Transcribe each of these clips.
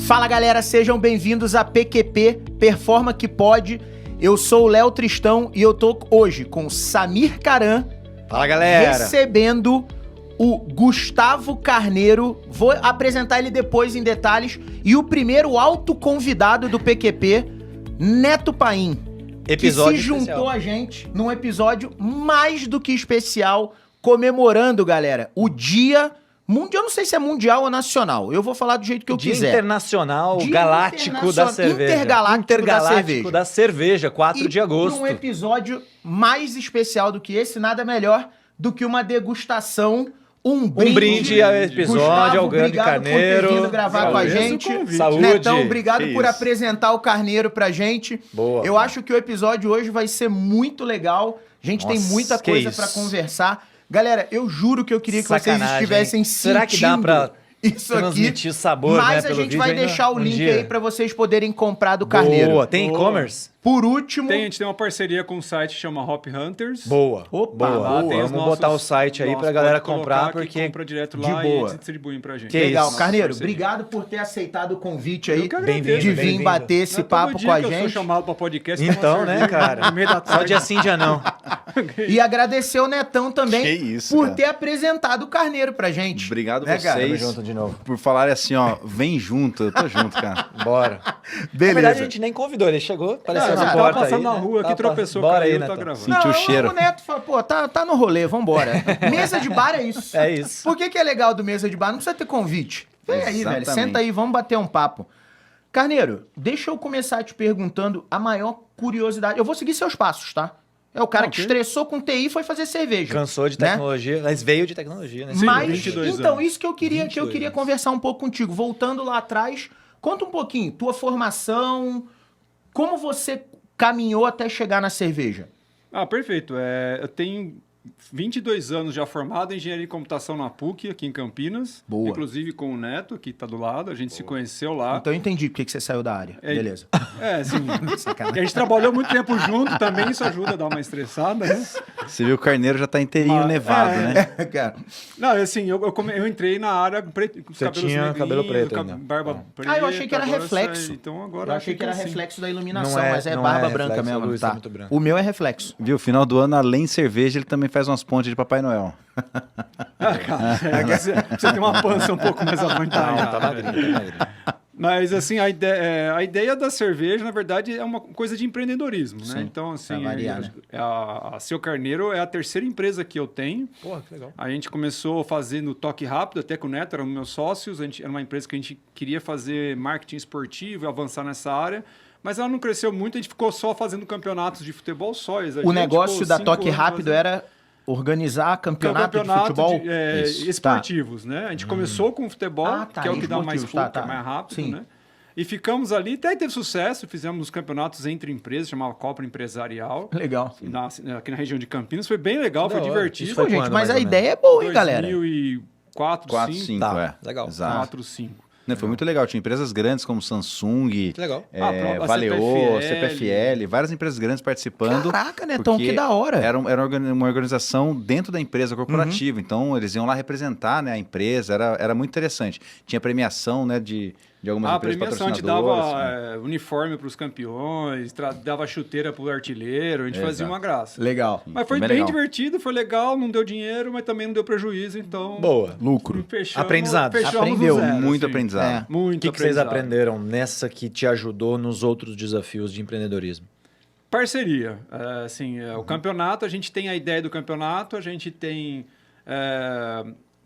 Fala galera, sejam bem-vindos a PQP, Performa que Pode. Eu sou o Léo Tristão e eu tô hoje com Samir Caran. Fala galera! Recebendo o Gustavo Carneiro. Vou apresentar ele depois em detalhes. E o primeiro autoconvidado do PQP, Neto Paim. Episódio que se juntou especial. a gente num episódio mais do que especial, comemorando, galera, o dia mundial. Eu não sei se é mundial ou nacional. Eu vou falar do jeito que eu Dia quiser. Internacional Dia Galáctico da Cerveja. Intergaláctico da Cerveja, 4 de agosto. E um episódio mais especial do que esse, nada melhor do que uma degustação, um brinde ao episódio, Gustavo, ao grande obrigado Carneiro. por ter vindo gravar com a gente. Saúde. Netão, obrigado Que por isso. apresentar o Carneiro pra gente. Boa. Eu acho que o episódio hoje vai ser muito legal. A gente tem Nossa, muita que coisa isso. pra conversar. Galera, eu juro que eu queria que vocês Sacanagem, estivessem hein? sentindo Será que dá pra isso aqui. transmitir sabor, Mas né, a pelo gente vídeo vai ainda deixar o um link dia? aí pra vocês poderem comprar do Carneiro. Boa, tem Boa. e-commerce? Por último... A gente tem uma parceria com um site que chama Hop Hunters. Boa. Opa, boa. lá tem os Vamos botar o site aí pra galera pode comprar, colocar que porque... compra direto de lá boa. e eles distribuem pra gente. Que Legal, isso. Carneiro, Parceria. obrigado por ter aceitado o convite aí, Eu que Bem-vindo, agradeço. de vir bem-vindo. bater esse Não é todo papo dia com a que eu sou gente. chamado pra podcast. Então, tomar né, cerveja cara? No meio da Só tarde. dia sim, dia não. E agradecer o Netão também Que isso, por cara. ter apresentado o Carneiro pra gente. Obrigado Né, cara? vocês Tamo junto de novo. por falarem assim, ó, vem junto, eu tô junto, cara. Bora. Beleza. Na verdade, a gente nem convidou, ele chegou, apareceu Ah, na já tava porta passando aí, na rua, né? que tropeçou, Bora caiu, aí, tá Netão. gravando. Sentiu o cheiro. O Neto fala, pô, tá no rolê, vambora. Mesa de bar é isso. É isso. Por que é legal do mesa de bar? Não precisa ter convite. Vem aí, velho, Exatamente. senta aí, vamos bater um papo. Carneiro, deixa eu começar te perguntando a maior curiosidade. Eu vou seguir seus passos, tá? É o cara que Ok. estressou com TI e foi fazer cerveja. Cansou de né? tecnologia, mas veio de tecnologia, né? Sim, Mas, 22 então, anos. isso que eu queria, 22 anos. conversar um pouco contigo. Voltando lá atrás, conta um pouquinho, tua formação, como você caminhou até chegar na cerveja. Ah, perfeito. Eu tenho 22 anos já formado em Engenharia de Computação na PUC, aqui em Campinas. Boa. Inclusive com o Neto, que tá do lado. A gente se conheceu lá. Então eu entendi por que você saiu da área. É. Beleza. Sim. Sacanagem. E a gente trabalhou muito tempo junto também, isso ajuda a dar uma estressada, né? Você viu o Carneiro já tá inteirinho Ah, nevado, é. né? Cara. Não, assim, eu entrei na área com os Você cabelos tinha negrinhos, cabelo preto ainda. barba preta. Eu achei que era agora reflexo. sai, então agora Eu achei que era ficou assim. reflexo da iluminação, Não é- mas é não barba é branca reflexo, a mesmo. luz Tá. tá muito branca. O meu é reflexo. Viu, final do ano, além de cerveja, ele também faz umas pontes de Papai Noel. Ah, cara, você tem uma pança um pouco mais avantajada. Não, tá magrinho, tá magrinho. Mas, assim, a ideia da cerveja, na verdade, é uma coisa de empreendedorismo, né? Sim, Então, assim, pra variar, né? a Seu Carneiro é a terceira empresa que eu tenho. Porra, que legal. A gente começou fazendo toque rápido, até com o Neto, eram meus sócios. Era uma empresa que a gente queria fazer marketing esportivo e avançar nessa área. Mas ela não cresceu muito, a gente ficou só fazendo campeonatos de futebol só. O negócio da Toque Rápido era organizar campeonato de futebol? Isso. Esportivos, né? A gente começou com o futebol, Ah, tá, que é o que dá mais esportivos, foco, tá, é mais rápido, sim. né? E ficamos ali, até teve sucesso, fizemos campeonatos entre empresas, chamava Copa Empresarial, Legal. aqui na região de Campinas. Foi bem legal, foi Da hora. divertido. Isso Pô, foi gente, quando, mas mais a ou ideia é boa, hein, galera? 2004, 4, 5. 5, Tá, é. legal. Exato. 4, 5. Né, foi muito legal, tinha empresas grandes como Samsung, Que legal. A Valeo, CPFL, CPFL, várias empresas grandes participando. Caraca, Netão, porque que da hora. Era uma organização dentro da empresa corporativa, então eles iam lá representar, né, a empresa, era muito interessante. Tinha premiação, né, de algumas A empresas premiação, a gente patrocinadoras. dava uniforme para os campeões, dava chuteira para o artilheiro, a gente fazia Exato. uma graça. Legal. Mas foi Bem bem legal. divertido, foi legal, não deu dinheiro, mas também não deu prejuízo, então... Boa. Lucro. Fechamos, Aprendizado. fechamos Aprendeu. do zero, Muito assim. aprendizado. É. Muito O que vocês aprendizado. aprenderam nessa que te ajudou nos outros desafios de empreendedorismo? Parceria. O campeonato, a gente tem a ideia do campeonato, a gente tem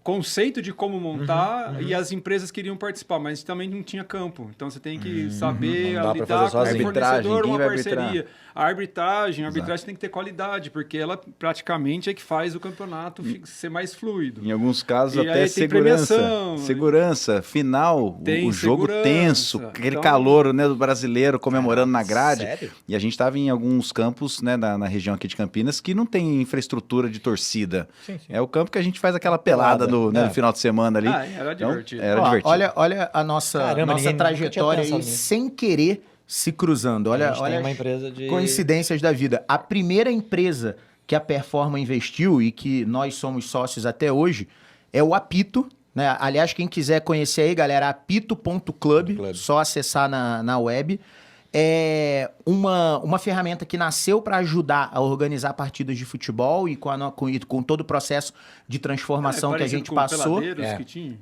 conceito de como montar e as empresas queriam participar, mas também não tinha campo. Então você tem que saber Não dá pra lidar fazer com o sozinho. fornecedor, Arbitragem, uma quem vai arbitrar? parceria. A arbitragem tem que ter qualidade, porque ela praticamente é que faz o campeonato ser mais fluido. Em alguns casos E até aí tem segurança. premiação, Segurança, final, Tem o jogo segurança, tenso, aquele então- calor, né, do brasileiro comemorando na grade. Sério? E a gente estava em alguns campos, né, na região aqui de Campinas que não tem infraestrutura de torcida. Sim, sim. É o campo que a gente faz aquela pelada Pelada, no final de semana ali. Era Então, divertido. era Ó, divertido. olha a nossa, Caramba, nossa ninguém nunca tinha trajetória aí, pensado nisso. sem querer se cruzando. A Olha, gente tem olha uma as empresa de... coincidências da vida. A primeira empresa que a Performa investiu e que nós somos sócios até hoje é o Apito, né? Aliás, quem quiser conhecer aí, galera, apito.club, Club. só acessar na web. É uma ferramenta que nasceu para ajudar a organizar partidas de futebol e com todo o processo de transformação que a parecido gente com passou. Peladeiros É. que tinha.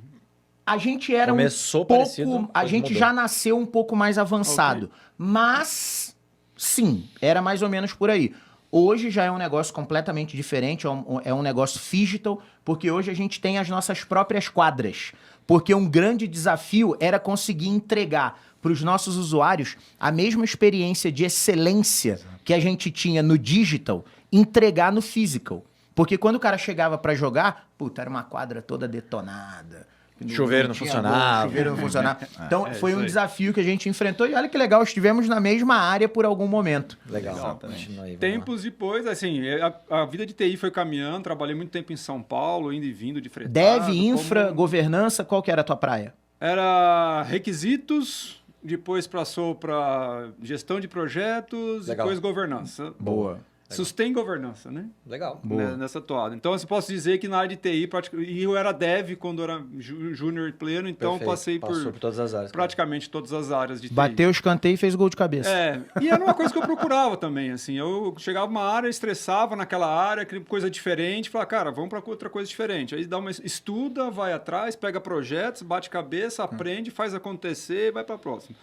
A gente era Começou um pouco... parecido, A depois gente mudou. já nasceu um pouco mais avançado. Mas, sim, era mais ou menos por aí. Hoje já é um negócio completamente diferente, é um negócio digital, porque hoje a gente tem as nossas próprias quadras. Porque um grande desafio era conseguir entregar para os nossos usuários a mesma experiência de excelência que a gente tinha no digital, entregar no physical. Porque quando o cara chegava para jogar, puta, era uma quadra toda detonada. Chuveiro não tinha funcionava. gol, chuveiro não funcionava. Então, foi isso um aí. desafio que a gente enfrentou. E olha que legal, estivemos na mesma área por algum momento. Legal. Exatamente. Continua aí, vamos Tempos depois, assim, a vida de TI foi caminhando, trabalhei muito tempo em São Paulo, indo e vindo de fretado. Dev, infra, como- governança, qual que era a tua praia? Era requisitos, depois passou para gestão de projetos, Legal. depois governança. Boa. Sustain governança, né? Legal. Boa. Nessa toada. Então, eu posso dizer que na área de TI, e eu era dev quando eu era júnior pleno, então Perfeito. passei Passou por todas as áreas. cara. praticamente todas as áreas de TI. Bateu o escanteio e fez gol de cabeça. É, e era uma coisa que eu procurava também, assim, eu chegava numa área, estressava naquela área, queria coisa diferente, falava, cara, vamos para outra coisa diferente. Aí estuda, vai atrás, pega projetos, bate cabeça, aprende, faz acontecer, vai para a próxima.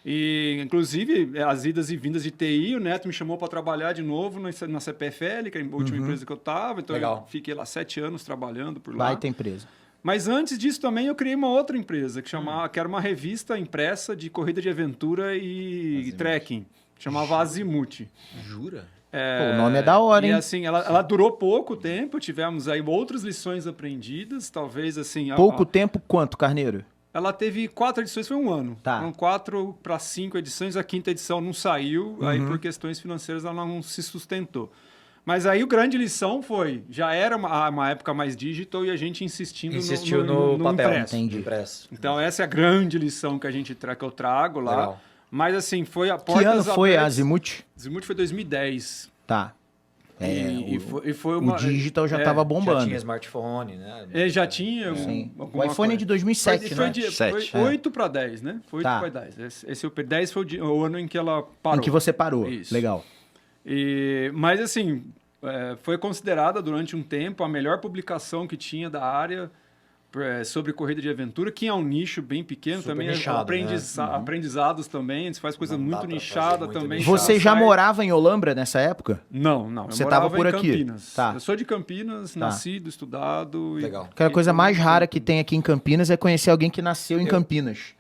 E, inclusive, as idas e vindas de TI, o Neto me chamou para trabalhar de novo na CPFL, que é a última empresa que eu estava, então Legal. eu fiquei lá 7 anos trabalhando por lá. Baita empresa. Mas antes disso também eu criei uma outra empresa que que era uma revista impressa de corrida de aventura e trekking. Chamava Azimuth. Jura? Pô, o nome é da hora, E hein? assim, ela durou pouco tempo, tivemos aí outras lições aprendidas, talvez assim... Pouco tempo, quanto, Carneiro? Ela teve 4 edições, foi um ano. Tá. Foram 4 para 5 edições, a 5ª edição não saiu, aí por questões financeiras ela não se sustentou. Mas aí a grande lição foi, já era uma época mais digital e a gente insistindo Insistiu no papel. impresso. Entendi. Impresso. Então essa é a grande lição que a gente que eu trago lá. Legal. Mas assim, foi a Que portas ano foi a abertas. Azimuth? Azimuth foi 2010. Tá. E foi O uma... digital já é, tava Já bombando. tinha smartphone, né? já tinha Sim. O alguma iPhone é de coisa. 2007, foi, né? foi, Sete, foi 8 para 10, né? Foi 8 Tá. para 10. Esse é o 10 foi o ano em que ela parou. Em que você parou. Isso. Legal. Mas assim, foi considerada durante um tempo a melhor publicação que tinha da área sobre corrida de aventura, que é um nicho bem pequeno Super também, nichado, né? aprendizados também, se faz coisa Não dá muito pra nichada fazer muito também. nichado. Você já Sai- morava em Olambra nessa época? Não. Você Eu tava morava por em aqui? Campinas. Tá. Eu sou de Campinas, nascido, estudado. Legal. Aquela coisa mais rara que tem aqui em Campinas é conhecer alguém que nasceu em Campinas.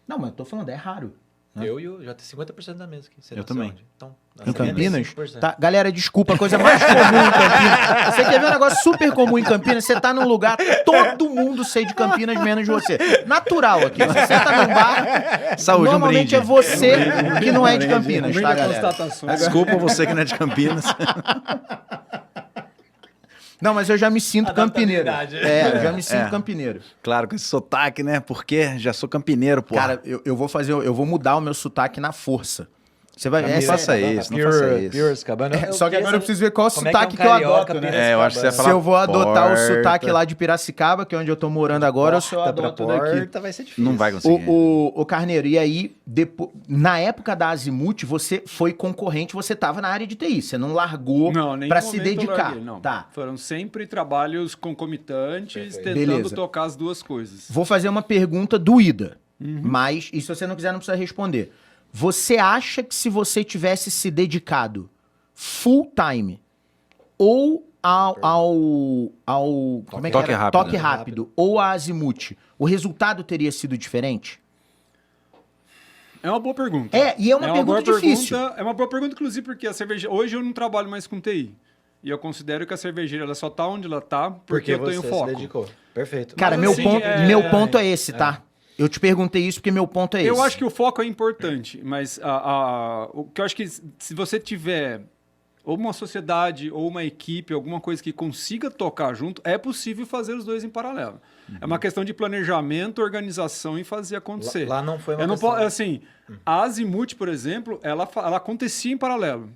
Não, mas eu tô falando, é raro. Eu já tenho 50% da mesa aqui. Você Eu nasceu também. onde? Então, Em Campinas? 5%. Tá, galera, desculpa, a coisa mais comum em Campinas. Você quer ver um negócio super comum em Campinas? Você tá num lugar, todo mundo sei de Campinas, menos você. Natural aqui. Você senta num bar, Saúde, um normalmente brinde. é você que não é de Campinas, Brinde tá, a galera? constatações. Desculpa você que não é de Campinas. Não, mas eu já me sinto campineiro. Adaptabilidade. Eu já me sinto É. campineiro. Claro, com esse sotaque, né? Porque já sou campineiro, pô. Cara, eu vou mudar o meu sotaque na força. Você vai Não faça isso, não faça isso. Pure Cabana. Só que agora eu preciso ver qual Como é sotaque que é um que eu carioca, adoto, né? Piracicabana? eu acho que você ia Se falar eu vou adotar o porta. sotaque lá de Piracicaba, que é onde eu tô morando agora, ou se eu Porta pra adoto daqui. porta vai ser difícil. Não vai conseguir. O Carneiro, e aí, na época da Azimuth, você foi concorrente, você tava na área de TI, você não largou Não, nem pra se momento eu dedicar. larguei, não. Tá. Foram sempre trabalhos concomitantes, Perfeito. tentando Beleza. tocar as duas coisas. Vou fazer uma pergunta doída, mas, e se você não quiser, não precisa responder. Você acha que se você tivesse se dedicado full time ou como é que Toque era? rápido. Toque rápido ou a Azimuth, o resultado teria sido diferente? É uma boa pergunta. E é uma pergunta boa difícil. É uma boa pergunta, inclusive, porque a cerveja... Hoje eu não trabalho mais com TI. E eu considero que a cervejeira ela só tá onde ela tá porque eu tenho você foco. se dedicou. Perfeito. Cara, Mas meu, assim, meu ponto é esse, tá? Eu te perguntei isso porque meu ponto é esse. Eu acho que o foco é importante, mas o que eu acho que se você tiver ou uma sociedade ou uma equipe, alguma coisa que consiga tocar junto, é possível fazer os dois em paralelo. É uma questão de planejamento, organização e fazer acontecer. Lá não foi uma Eu não questão. posso, assim, a Azimuth, por exemplo, ela acontecia em paralelo.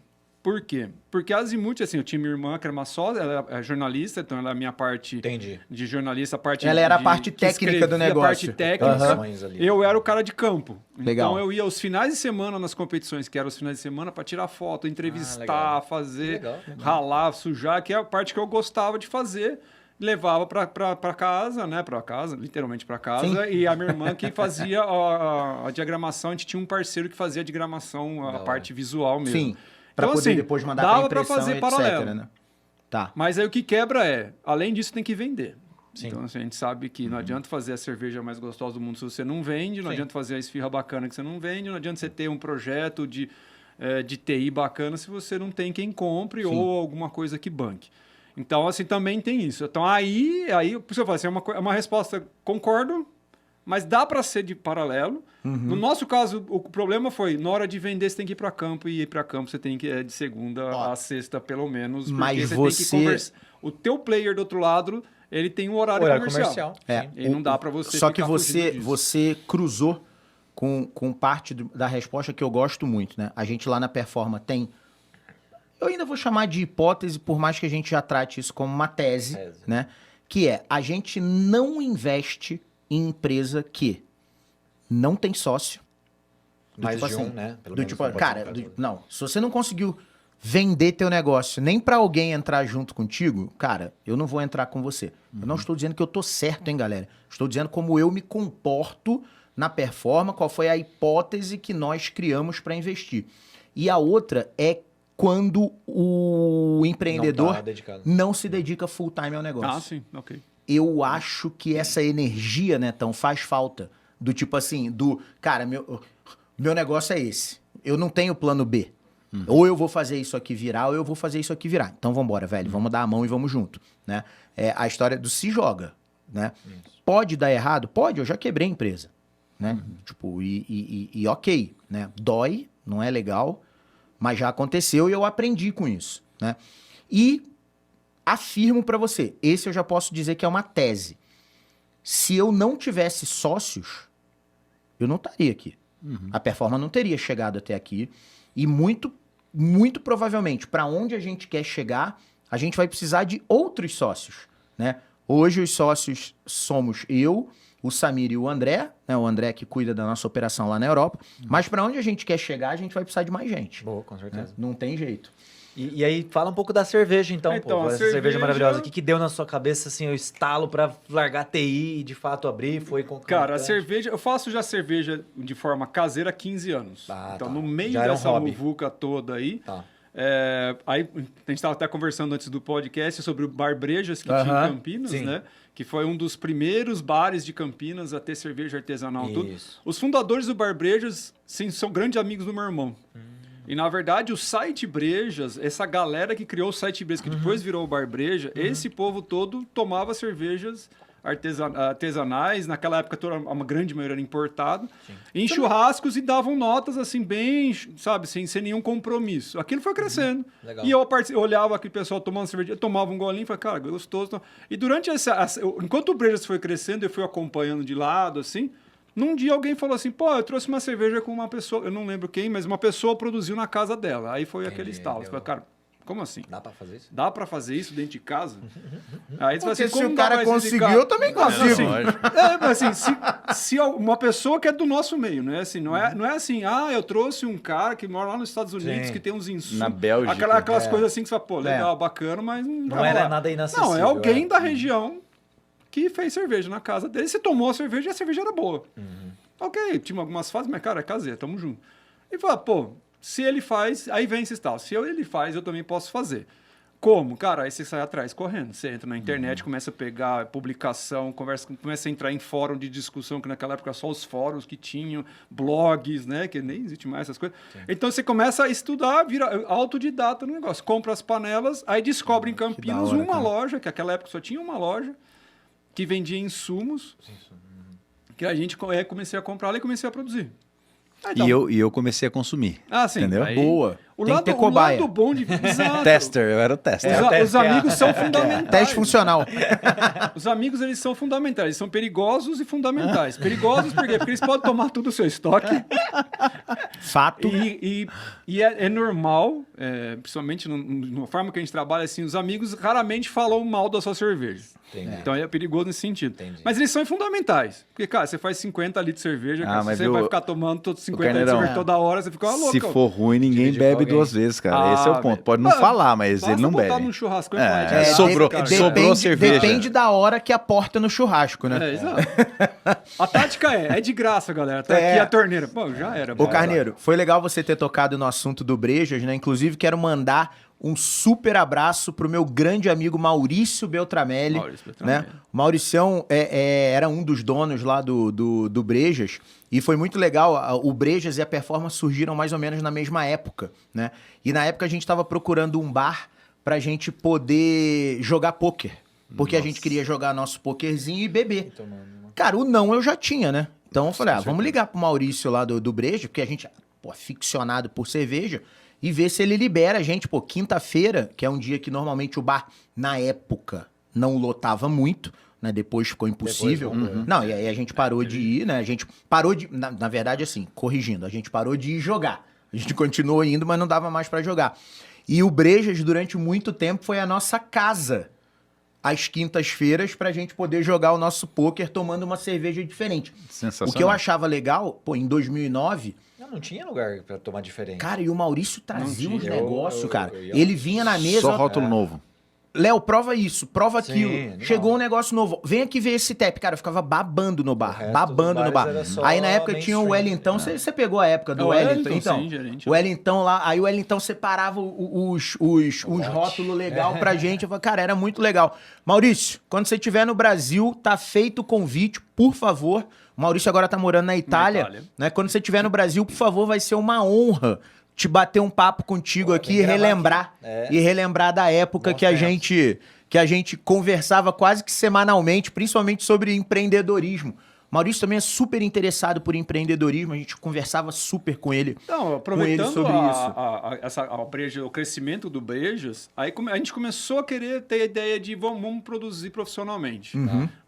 Por quê? Porque a Azimuth, assim, eu tinha minha irmã, que era uma sócia, ela é jornalista, então ela é a minha parte Entendi. de jornalista, a parte Ela era a de- parte que técnica do escrevia, negócio. A parte técnica, Aham. Ali. eu era o cara de campo. Legal. Então eu ia os finais de semana nas competições, que eram os finais de semana, para tirar foto, entrevistar, legal. fazer, Legal. ralar, sujar, que é a parte que eu gostava de fazer. Levava para casa, né? Para casa, literalmente para casa. Sim. E a minha irmã que fazia a diagramação. A gente tinha um parceiro que fazia a diagramação, a Da hora. parte visual mesmo. Sim. Pra Então, poder assim, depois mandar dava pra pra impressão, fazer etc, paralelo. né? Tá. Mas aí o que quebra é, além disso, tem que vender. Sim. Então, assim, a gente sabe que não adianta fazer a cerveja mais gostosa do mundo se você não vende, não Sim. adianta fazer a esfirra bacana que você não vende, não adianta você ter um projeto de TI bacana se você não tem quem compre Sim. ou alguma coisa que banque. Então, assim, também tem isso. Então, aí por isso eu falo assim, é uma resposta, concordo, mas dá para ser de paralelo. Uhum. No nosso caso, o problema foi, na hora de vender, você tem que ir para campo, e ir para campo você tem que ir de segunda Ó, a sexta, pelo menos, porque mas você tem você- que conversar. O teu player do outro lado, ele tem um horário comercial. É, E não dá para você Só que ficar fugindo disso. você cruzou com parte da resposta que eu gosto muito, né? A gente lá na Performa tem... Eu ainda vou chamar de hipótese, por mais que a gente já trate isso como uma tese, né? Que é, a gente não investe em empresa que não tem sócio. Do Mais tipo de assim, um, né? Pelo do menos tipo, não pode cara, ser um caso. não, se você não conseguiu vender teu negócio nem pra alguém entrar junto contigo, cara, eu não vou entrar com você. Eu não estou dizendo que eu tô certo, hein, galera? Estou dizendo como eu me comporto na Performa, qual foi a hipótese que nós criamos para investir. E a outra é quando o empreendedor Não tá dedicado. não se dedica full time ao negócio. Ah, sim, ok. Eu acho que essa energia, né, Tão, faz falta. Do tipo assim, cara, meu negócio é esse. Eu não tenho plano B. Ou eu vou fazer isso aqui virar, ou eu vou fazer isso aqui virar. Então vambora, velho. Vamos dar a mão e vamos junto, né? É a história do se joga, né? Pode dar errado? Pode, eu já quebrei a empresa, né? Tipo, e ok, né? Dói, não é legal, mas já aconteceu e eu aprendi com isso, né? E afirmo pra você, esse eu já posso dizer que é uma tese. Se eu não tivesse sócios, eu não estaria aqui. A Performa não teria chegado até aqui. E muito provavelmente, para onde a gente quer chegar, a gente vai precisar de outros sócios, né? Hoje os sócios somos eu, o Samir e o André, né? O André que cuida da nossa operação lá na Europa. Mas para onde a gente quer chegar, a gente vai precisar de mais gente. Boa, com Né? certeza. Não tem jeito. E aí, fala um pouco da cerveja, então, Então, pô. a Essa cerveja cerveja- maravilhosa. O que deu na sua cabeça, assim, o estalo pra largar a TI e, de fato, abrir? Foi com Cara, a cerveja, eu faço já cerveja de forma caseira há 15 anos. Ah, então, tá. no meio Já era um dessa hobby. muvuca toda aí, Tá. aí a gente estava até conversando antes do podcast sobre o Bar Brejas que tinha Aham, em Campinas, sim. né? Que foi um dos primeiros bares de Campinas a ter cerveja artesanal. Tudo. Isso. Os fundadores do Bar Brejas, sim, são grandes amigos do meu irmão. E, na verdade, o site Brejas, essa galera que criou o site Brejas, que depois virou o Bar Breja, esse povo todo tomava cervejas artesanais. Naquela época, uma grande maioria era importado. Em churrascos e davam notas, assim, bem, sabe, sem nenhum compromisso. Aquilo foi crescendo. Legal. E eu olhava aquele pessoal tomando cerveja, eu tomava um golinho e falei, cara, gostoso. E durante enquanto o Brejas foi crescendo, eu fui acompanhando de lado, assim. Num dia alguém falou assim, pô, eu trouxe uma cerveja com uma pessoa, eu não lembro quem, mas uma pessoa produziu na casa dela. Aí foi aquele estalo. Eu falei, cara, como assim? Dá pra fazer isso? Dá pra fazer isso dentro de casa? Aí você fala Porque assim, se como o dá cara pra dentro de conseguiu, casa? eu também Não, consigo. assim, mas assim, se uma pessoa que é do nosso meio, não é assim, não é assim, eu trouxe um cara que mora lá nos Estados Unidos, Sim. que tem uns insumos. Na Bélgica. Aquelas coisas assim que você fala, pô, legal, bacana, mas Não era nada inacessível. Não, é alguém da região que fez cerveja na casa dele. Você tomou a cerveja e a cerveja era boa. Ok, tinha algumas fases, mas, cara, é caseiro, tamo junto. E fala, pô, se ele faz, aí vem esse tal. Se ele faz, eu também posso fazer. Como? Cara, aí você sai atrás correndo. Você entra na internet, começa a pegar publicação, começa a entrar em fórum de discussão, que naquela época só os fóruns que tinham, blogs, né? Que nem existe mais essas coisas. Então você começa a estudar, vira autodidata no negócio. Compra as panelas, aí descobre em Campinas hora, uma cara. loja, que naquela época só tinha uma loja, que vendia insumos, que a gente comecei a comprar lá e comecei a produzir. Aí, então, E eu comecei a consumir. sim. Entendeu? Aí, Boa. Tem que ter cobaia. O lado bom de... Exato. Tester, eu era o tester. Os amigos são fundamentais. Teste funcional. Os amigos, eles são fundamentais. Eles são perigosos e fundamentais. Perigosos por quê? Porque eles podem tomar todo o seu estoque. Fato. E é normal, principalmente na forma que a gente trabalha, assim, os amigos raramente falam mal da sua cerveja. Entendi. Então é perigoso nesse sentido. Entendi. Mas eles são fundamentais. Porque, cara, você faz 50 litros de cerveja, cara, mas se você vai ficar tomando todos 50 litros de Carneirão, cerveja toda hora, você fica uma louca. Se for ruim, ninguém Divide com bebe alguém. 2 vezes, cara. Esse é o ponto. velho. Pode não falar, mas ele não botar bebe. num churrascão Sobrou depende, cerveja. Depende da hora que aporta no churrasco, né? Exato. A tática é de graça, galera. Tá aqui a torneira. Pô, já era. Ô, Carneiro, foi legal você ter tocado no assunto do Brejas, né? Inclusive, quero mandar um super abraço pro meu grande amigo Maurício Beltramelli. Né? O Mauricião era um dos donos lá do Brejas. E foi muito legal. O Brejas e a Performance surgiram mais ou menos na mesma época, né? E na época a gente estava procurando um bar pra gente poder jogar pôquer. Porque a gente queria jogar nosso pokerzinho e beber. Cara, o não eu já tinha, né? Então eu falei, vamos ligar pro Maurício lá do Breja, porque a gente, pô, ficcionado por cerveja, e ver se ele libera a gente. Pô, quinta-feira, que é um dia que normalmente o bar, na época, não lotava muito, né? Depois ficou impossível. Não, e aí a gente parou de ir, né? A gente parou de... Na verdade, assim, corrigindo, a gente parou de ir jogar. A gente continuou indo, mas não dava mais pra jogar. E o Brejas, durante muito tempo, foi a nossa casa às quintas-feiras pra gente poder jogar o nosso pôquer tomando uma cerveja diferente. Sensacional. O que eu achava legal, pô, em 2009... Não tinha lugar pra tomar diferente. Cara, e o Maurício trazia uns tinha. negócios, cara. eu ia- Ele vinha na mesa... Só rótulo novo. Léo, prova isso, prova Sim, aquilo. não. Chegou um negócio novo. Vem aqui ver esse tap. Cara, eu ficava babando no O bar. resto Babando dos no bar. bares era só Aí na época tinha o mainstream. Wellington. Você pegou a época do É, o Wellington? Wellington, Então, sim, gerente. o Wellington lá. Aí o Wellington separava os rótulos legal pra gente. Eu falei, cara, era muito legal. Maurício, quando você estiver no Brasil, tá feito o convite, por favor. O Maurício agora tá morando na Itália. Né? Quando você estiver no Brasil, por favor, vai ser uma honra te bater um papo contigo aqui e vem gravar relembrar. aqui. E relembrar da época Bons que a tempos. gente conversava quase que semanalmente, principalmente sobre empreendedorismo. Maurício também é super interessado por empreendedorismo, a gente conversava super com ele. Então, aproveitando sobre o crescimento do Brejas, aí a gente começou a querer ter a ideia de vamos produzir profissionalmente.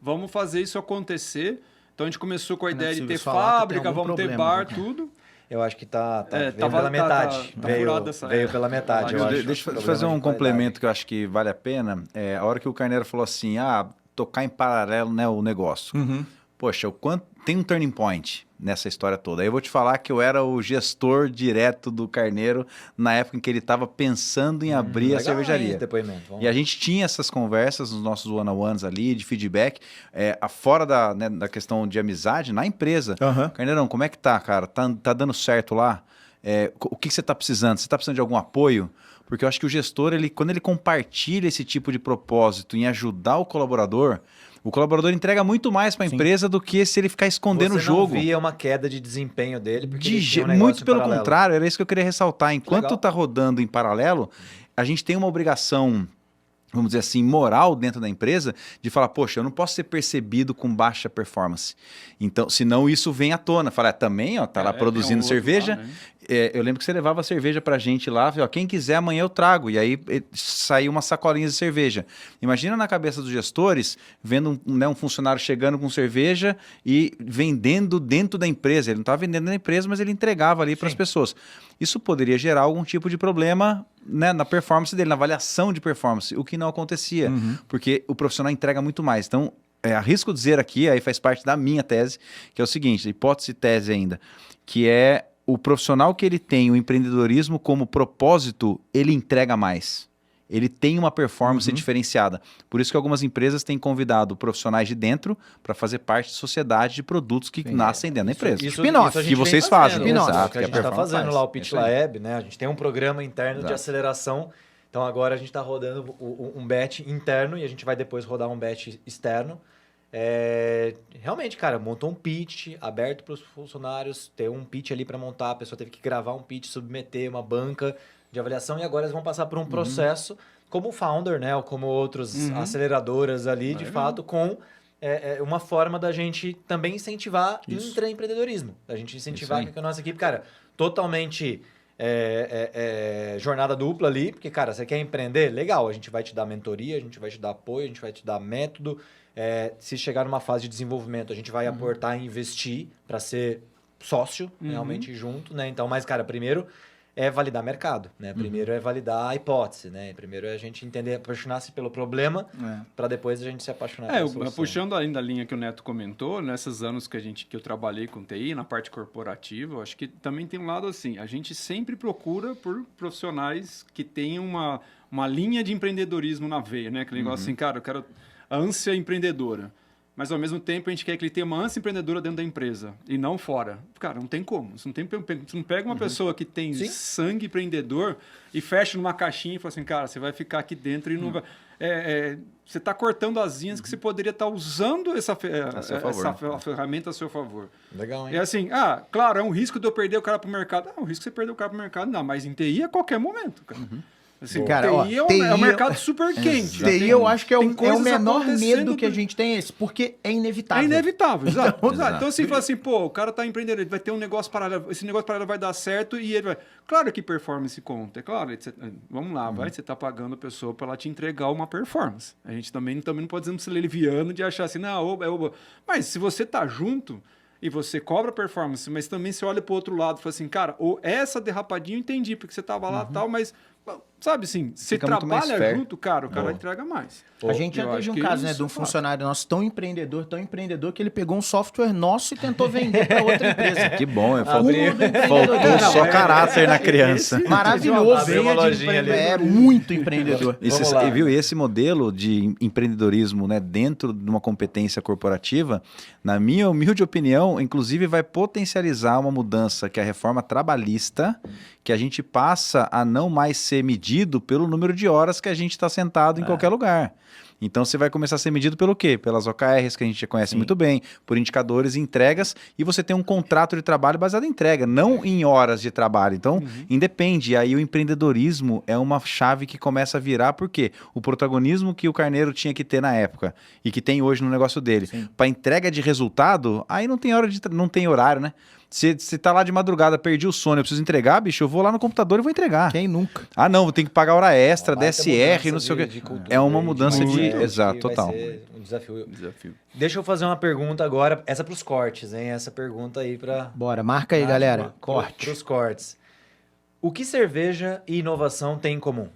Vamos fazer isso acontecer. Então a gente começou com a ideia de ter fábrica, vamos ter bar, tudo. Eu acho que veio tava- pela metade. tá veio furada essa- veio pela metade, eu acho. Deixa eu Problema fazer de um qualidade. complemento que eu acho que vale a pena. A hora que o Carneiro falou assim, tocar em paralelo, né, o negócio. Poxa, tem um turning point nessa história toda. Aí eu vou te falar que eu era o gestor direto do Carneiro na época em que ele estava pensando em abrir a Legal cervejaria. esse depoimento. Vamos E a gente tinha essas conversas nos nossos one-on-ones ali, de feedback, fora da questão de amizade, na empresa. Carneirão, como é que tá, cara? Tá dando certo lá? O que você tá precisando? Você tá precisando de algum apoio? Porque eu acho que o gestor, quando ele compartilha esse tipo de propósito em ajudar o colaborador entrega muito mais para a empresa do que se ele ficar escondendo o jogo. Você não via uma queda de desempenho dele? Porque ele tinha um Muito negócio em pelo paralelo. contrário, era isso que eu queria ressaltar. Enquanto Legal. tá rodando em paralelo, a gente tem uma obrigação, vamos dizer assim, moral dentro da empresa, de falar, poxa, eu não posso ser percebido com baixa performance. Então, senão isso vem à tona. Fala, também, tá lá produzindo tem um outro cerveja. lado, né? Eu lembro que você levava cerveja pra gente lá, falei, quem quiser amanhã eu trago. E aí saiu umas sacolinhas de cerveja. Imagina na cabeça dos gestores, vendo um funcionário chegando com cerveja e vendendo dentro da empresa. Ele não estava vendendo na empresa, mas ele entregava ali para as pessoas. Isso poderia gerar algum tipo de problema, né, na performance dele, na avaliação de performance, o que não acontecia, porque o profissional entrega muito mais. Então, arrisco dizer aqui, aí faz parte da minha tese, que é o seguinte, hipótese tese ainda, que é o profissional que ele tem o empreendedorismo como propósito, ele entrega mais. Ele tem uma performance diferenciada. Por isso que algumas empresas têm convidado profissionais de dentro para fazer parte de sociedade de produtos que nascem dentro da empresa. Isso Spin-off. a gente Que vem vocês fazendo, fazem, né? exato, Que a gente que a está Performance fazendo faz. lá o Pitch É isso aí. Lab, né? A gente tem um programa interno de aceleração. Então agora a gente está rodando um batch interno e a gente vai depois rodar um batch externo. Realmente, cara, montou um pitch aberto para os funcionários, ter um pitch ali para montar, a pessoa teve que gravar um pitch, submeter uma banca de avaliação e agora eles vão passar por um processo como o Founder, né, ou como outras aceleradoras ali, de fato, com uma forma da gente também incentivar intraempreendedorismo, da gente incentivar que a nossa equipe, cara, totalmente jornada dupla ali, porque, cara, você quer empreender? Legal, a gente vai te dar mentoria, a gente vai te dar apoio, a gente vai te dar método. Se chegar numa fase de desenvolvimento, a gente vai aportar e investir para ser sócio realmente junto, né? Então, mas, cara, primeiro é validar mercado, né? Primeiro é validar a hipótese, né? Primeiro é a gente entender, apaixonar-se pelo problema, para depois a gente se apaixonar pela solução. Puxando ainda a linha que o Neto comentou, nesses anos que eu trabalhei com TI, na parte corporativa, eu acho que também tem um lado assim, a gente sempre procura por profissionais que tenham uma linha de empreendedorismo na veia, né? Aquele negócio assim, cara, eu quero a ânsia empreendedora. Mas, ao mesmo tempo, a gente quer que ele tenha uma ânsia empreendedora dentro da empresa e não fora. Cara, não tem como. Você não pega uma pessoa que tem sangue empreendedor e fecha numa caixinha e fala assim, cara, você vai ficar aqui dentro e não vai... você está cortando asinhas que você poderia estar usando essa ferramenta a seu favor. Legal, hein? É assim, claro, é um risco de eu perder o cara para o mercado. Um risco de você perder o cara para o mercado, não. Mas em TI a qualquer momento, cara. Assim, cara, TI é um mercado super quente. TI eu acho que é o menor acontecendo medo que a gente tem esse, porque é inevitável. É inevitável, exato. Então, assim, fala assim, pô, o cara tá empreendendo, ele vai ter um negócio paralelo, esse negócio paralelo vai dar certo e ele vai... Claro que performance conta, é claro. Vamos lá, você tá pagando a pessoa para ela te entregar uma performance. A gente também não pode dizer um ser leviano de achar assim, não, mas se você tá junto... E você cobra performance, mas também você olha para o outro lado e fala assim, cara, essa derrapadinha eu entendi, porque você tava lá e tal, mas, sabe assim, você trabalha junto, cara, o cara entrega mais. A gente já teve um caso, né, de um funcionário nosso tão empreendedor, que ele pegou um software nosso e tentou vender para outra empresa. Que bom, faltou só caráter na criança. Maravilhoso. Abriu uma lojinha ali. Muito empreendedor. E viu, esse modelo de empreendedorismo, né, dentro de uma competência corporativa, na minha humilde opinião, inclusive vai potencializar uma mudança que é a reforma trabalhista, que a gente passa a não mais ser medido pelo número de horas que a gente está sentado em qualquer lugar. Então você vai começar a ser medido pelo quê? Pelas OKRs, que a gente já conhece muito bem, por indicadores e entregas, e você tem um contrato de trabalho baseado em entrega, não em horas de trabalho. Então, independe. E aí o empreendedorismo é uma chave que começa a virar, porque o protagonismo que o Carneiro tinha que ter na época e que tem hoje no negócio dele, para entrega de resultado, aí não tem horário, né? Você tá lá de madrugada, perdi o sono, eu preciso entregar, bicho, eu vou lá no computador e vou entregar. Quem nunca? Ah, não, vou ter que pagar hora extra, DSR, não sei o quê. É uma mudança Exato, total. Um desafio. Deixa eu fazer uma pergunta agora, essa pros cortes, hein? Essa pergunta aí pra... Bora, marca aí, galera. Corte. Pros cortes. O que cerveja e inovação têm em comum?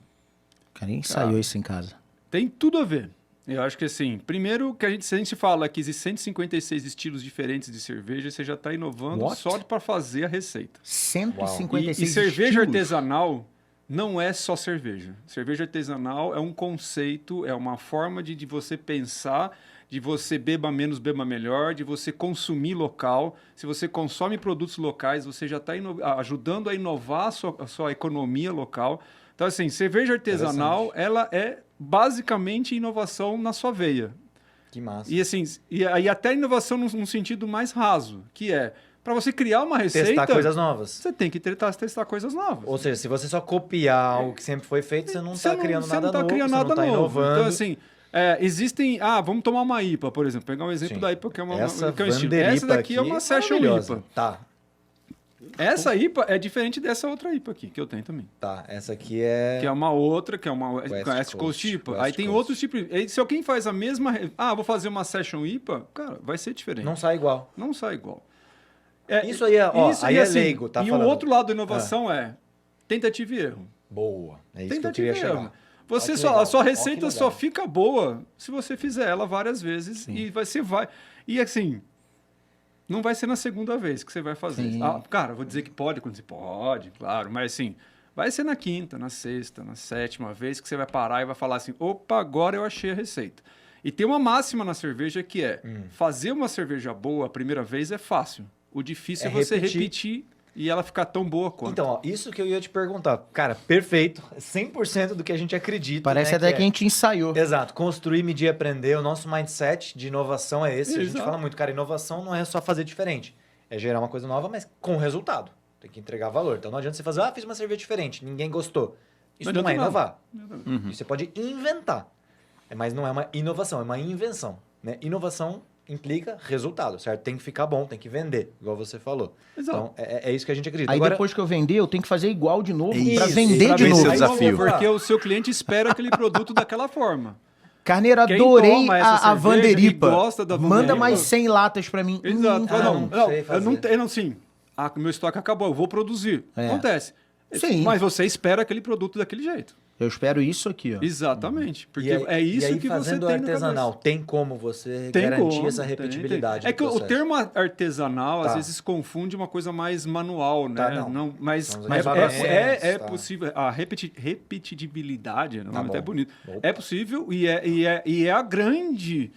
Cara, nem ensaiou isso em casa. Tem tudo a ver. Eu acho que assim, primeiro que se a gente fala que existem 156 estilos diferentes de cerveja, você já está inovando só para fazer a receita. 156 E cerveja estilos? artesanal não é só cerveja. Cerveja artesanal é um conceito, é uma forma de você pensar, de você beba menos, beba melhor, de você consumir local. Se você consome produtos locais, você já está ajudando a inovar a sua economia local. Então, assim, cerveja artesanal, ela é basicamente inovação na sua veia. Que massa. E assim, e aí até inovação num sentido mais raso, que é, para você criar uma receita... Testar coisas novas. Você tem que testar coisas novas. Ou seja, se você só copiar algo que sempre foi feito, você não está criando nada novo, você não está inovando. Então, assim, existem... vamos tomar uma IPA, por exemplo. Pegar um exemplo da IPA, que é essa que é um estilo. Essa daqui é uma Session IPA. Tá. Essa IPA é diferente dessa outra IPA aqui, que eu tenho também. Tá, essa aqui é... Que é uma outra, que é uma West Coast IPA. Aí tem outros tipos... Se alguém faz a mesma... vou fazer uma Session IPA, cara, vai ser diferente. Não sai igual. Não sai igual. Isso aí é leigo, tá e falando. o outro lado da inovação é tentativa e erro. Boa. É isso tentativa que eu queria e erro. chegar. A sua receita só fica boa se você fizer ela várias vezes. Sim. E E assim... Não vai ser na segunda vez que você vai fazer. Cara, vou dizer que pode, quando você pode, claro. Mas assim, vai ser na quinta, na sexta, na sétima vez que você vai parar e vai falar assim, opa, agora eu achei a receita. E tem uma máxima na cerveja que é, fazer uma cerveja boa a primeira vez é fácil. O difícil é você repetir e ela ficar tão boa quanto. Então, isso que eu ia te perguntar. Cara, perfeito. 100% do que a gente acredita. Parece até que a gente ensaiou. Exato. Construir, medir, aprender. O nosso mindset de inovação é esse. Exato. A gente fala muito, cara, inovação não é só fazer diferente. É gerar uma coisa nova, mas com resultado. Tem que entregar valor. Então não adianta você fazer, fiz uma cerveja diferente, ninguém gostou. Isso não é inovar. Isso você pode inventar. Mas não é uma inovação, é uma invenção. Né? Inovação implica resultado, certo? Tem que ficar bom, tem que vender, igual você falou. Exato. Então, é isso que a gente acredita. Aí Agora, depois que eu vender, eu tenho que fazer igual de novo Isso, pra vender pra de vencer novo. o desafio. Porque o seu cliente espera aquele produto daquela forma. Carneiro, Quem adorei toma essa a cerveja Vanderipa. e gosta da Manda Vanderipa. mais 100 latas pra mim. Exato. Ah, não, não sei fazer. eu não tenho, sim. Meu estoque acabou, eu vou produzir. É. Acontece. Sim. Mas você espera aquele produto daquele jeito. Eu espero isso aqui, ó. Exatamente. Porque e aí, é isso e aí, que você fazendo tem na artesanal, cabeça. tem como você Tem garantir como, essa tem. repetibilidade É do que o processo? termo artesanal, às Tá. vezes, confunde uma coisa mais manual, né? Tá, não. Mas São os é tá. possível. A repetibilidade, é um Tá nome até bom. bonito. Opa. É possível e é a grande...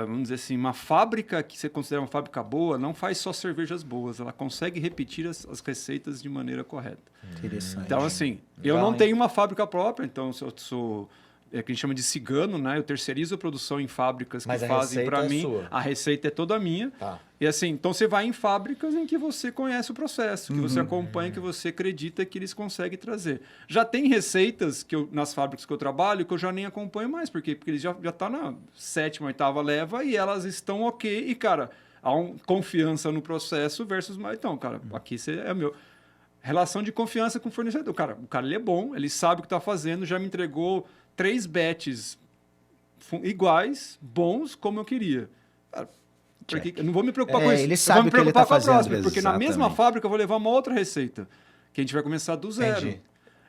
vamos dizer assim, uma fábrica que você considera uma fábrica boa não faz só cervejas boas, ela consegue repetir as receitas de maneira correta. Interessante. Então, assim, eu Legal, não hein? tenho uma fábrica própria, então eu sou que a gente chama de cigano, né? Eu terceirizo a produção em fábricas Mas que a fazem receita para é mim. sua. A receita é toda minha. Tá. E assim, então você vai em fábricas em que você conhece o processo, que você acompanha, que você acredita que eles conseguem trazer. Já tem receitas nas fábricas que eu trabalho que eu já nem acompanho mais, porque eles já tá na 7ª, 8ª leva e elas estão ok. E, cara, há confiança no processo versus... Então, cara, aqui você é meu... Relação de confiança com o fornecedor. O cara ele é bom, ele sabe o que está fazendo, já me entregou 3 batches iguais, bons, como eu queria. Cara, eu não vou me preocupar com isso. Ele Eu sabe vou me o que ele preocupar tá com a fazendo. próxima, porque na mesma Exatamente. fábrica eu vou levar uma outra receita, que a gente vai começar do zero. Entendi.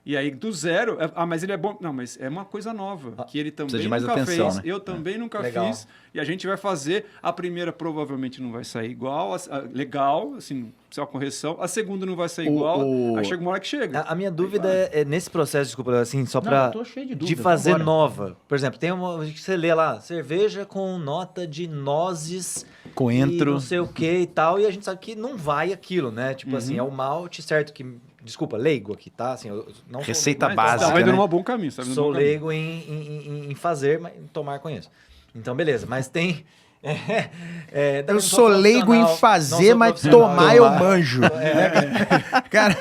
E aí, do zero... mas ele é bom... Não, mas é uma coisa nova, que ele também de mais nunca atenção, fez, né? eu também nunca Legal. fiz, e a gente vai fazer. A primeira provavelmente não vai sair igual, legal, assim, só correção. A segunda não vai sair igual, aí chega uma hora que chega. A minha dúvida é nesse processo, desculpa, assim, só Não, pra... eu tô cheio de de dúvida, fazer vambora. nova. Por exemplo, tem uma que você lê lá, cerveja com nota de nozes, Coentro. e não sei o que e tal, e a gente sabe que não vai aquilo, né? Tipo assim, é o malte, certo? Que, desculpa, leigo aqui, tá? Assim, eu não Receita sou, básica, Tá indo né? num bom caminho. Tá indo num sou bom caminho. leigo em fazer, mas em tomar conheço. Então, beleza, mas tem... Eu sou leigo em fazer, mas tomar eu manjo. Cara,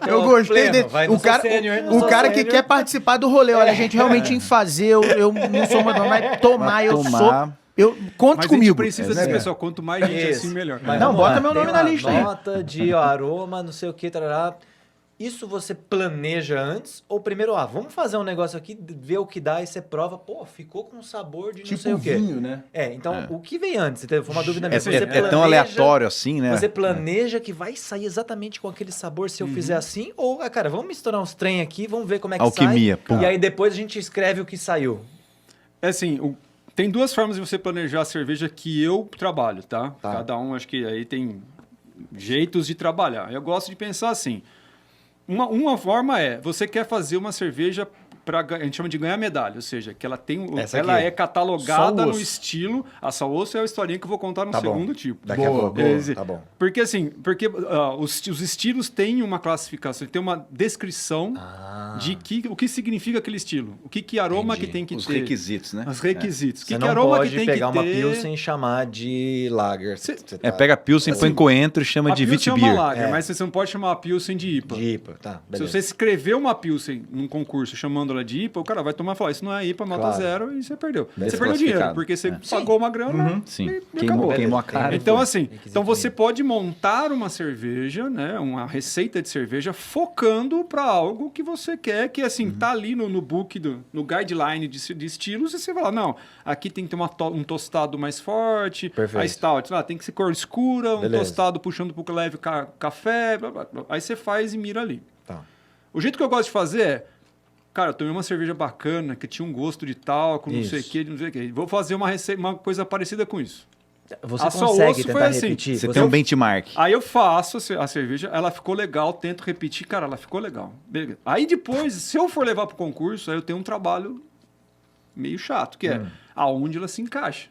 eu gostei dele. O cara que quer participar do rolê. Olha, gente, realmente em fazer, eu não sou uma, mas tomar eu sou. Conte Mas comigo. a gente precisa desse pessoal. Quanto mais gente assim, melhor. Mas Não, vamos bota lá, meu nome tem na lá, lista aí. nota de aroma, não sei o que, tarará. Isso você planeja antes? Ou primeiro, vamos fazer um negócio aqui, ver o que dá e você prova, pô, ficou com sabor de não sei o quê. vinho, né? Então, o que vem antes? Foi uma dúvida minha. É tão aleatório assim, né? Você planeja que vai sair exatamente com aquele sabor se eu fizer assim? Ou, cara, vamos misturar uns trem aqui, vamos ver como é que Alquimia, sai. pum. E aí depois a gente escreve o que saiu. É assim, tem 2 formas de você planejar a cerveja que eu trabalho, tá? Cada um, acho que aí tem jeitos de trabalhar. Eu gosto de pensar assim. Uma forma você quer fazer uma cerveja a gente chama de ganhar medalha, ou seja, que ela tem, Essa ela aqui. é catalogada Só no osso. estilo. A só osso é a historinha que eu vou contar no Tá bom. segundo tipo. Daqui a pouco. Quer dizer, Tá bom. Porque assim, os estilos têm uma classificação, tem uma descrição de o que significa aquele estilo, o que aroma Entendi. que tem que Os ter. requisitos, né? Os requisitos. Você que não aroma pode que tem pegar que uma ter. Pilsen e chamar de lager. Você tá- Pega a Pilsen, põe coentro e chama A de Pilsen é Witbier. uma lager, mas você não pode chamar a Pilsen de IPA. De IPA, tá, Se beleza. você escrever uma Pilsen num concurso chamando ela de IPA, o cara vai tomar e falar, isso não é IPA, nota Claro. 0, e você perdeu. Você Desclassificado. perdeu dinheiro, porque você pagou uma grana Sim. e Queimou, acabou. queimou a cara. Então, Foi. assim, Requisito então você mínimo. pode montar uma cerveja, né, uma receita de cerveja, focando para algo que você quer, que assim, tá ali no book, no guideline de estilos, e você fala, não, aqui tem que ter um tostado mais forte, Perfeito. a stout, tem que ser cor escura, um Beleza. tostado puxando um pouco leve café, blá, blá, blá. Aí você faz e mira ali. Tá. O jeito que eu gosto de fazer é, cara, eu tomei uma cerveja bacana, que tinha um gosto de talco, não sei o Isso. que, não sei o que. Vou fazer uma coisa parecida com isso. Você A só consegue osso foi tentar assim. repetir? Você tem um benchmark. Aí eu faço a cerveja, ela ficou legal, tento repetir, cara, ela ficou legal. Beleza. Aí depois, se eu for levar para o concurso, aí eu tenho um trabalho meio chato, que é aonde ela se encaixa.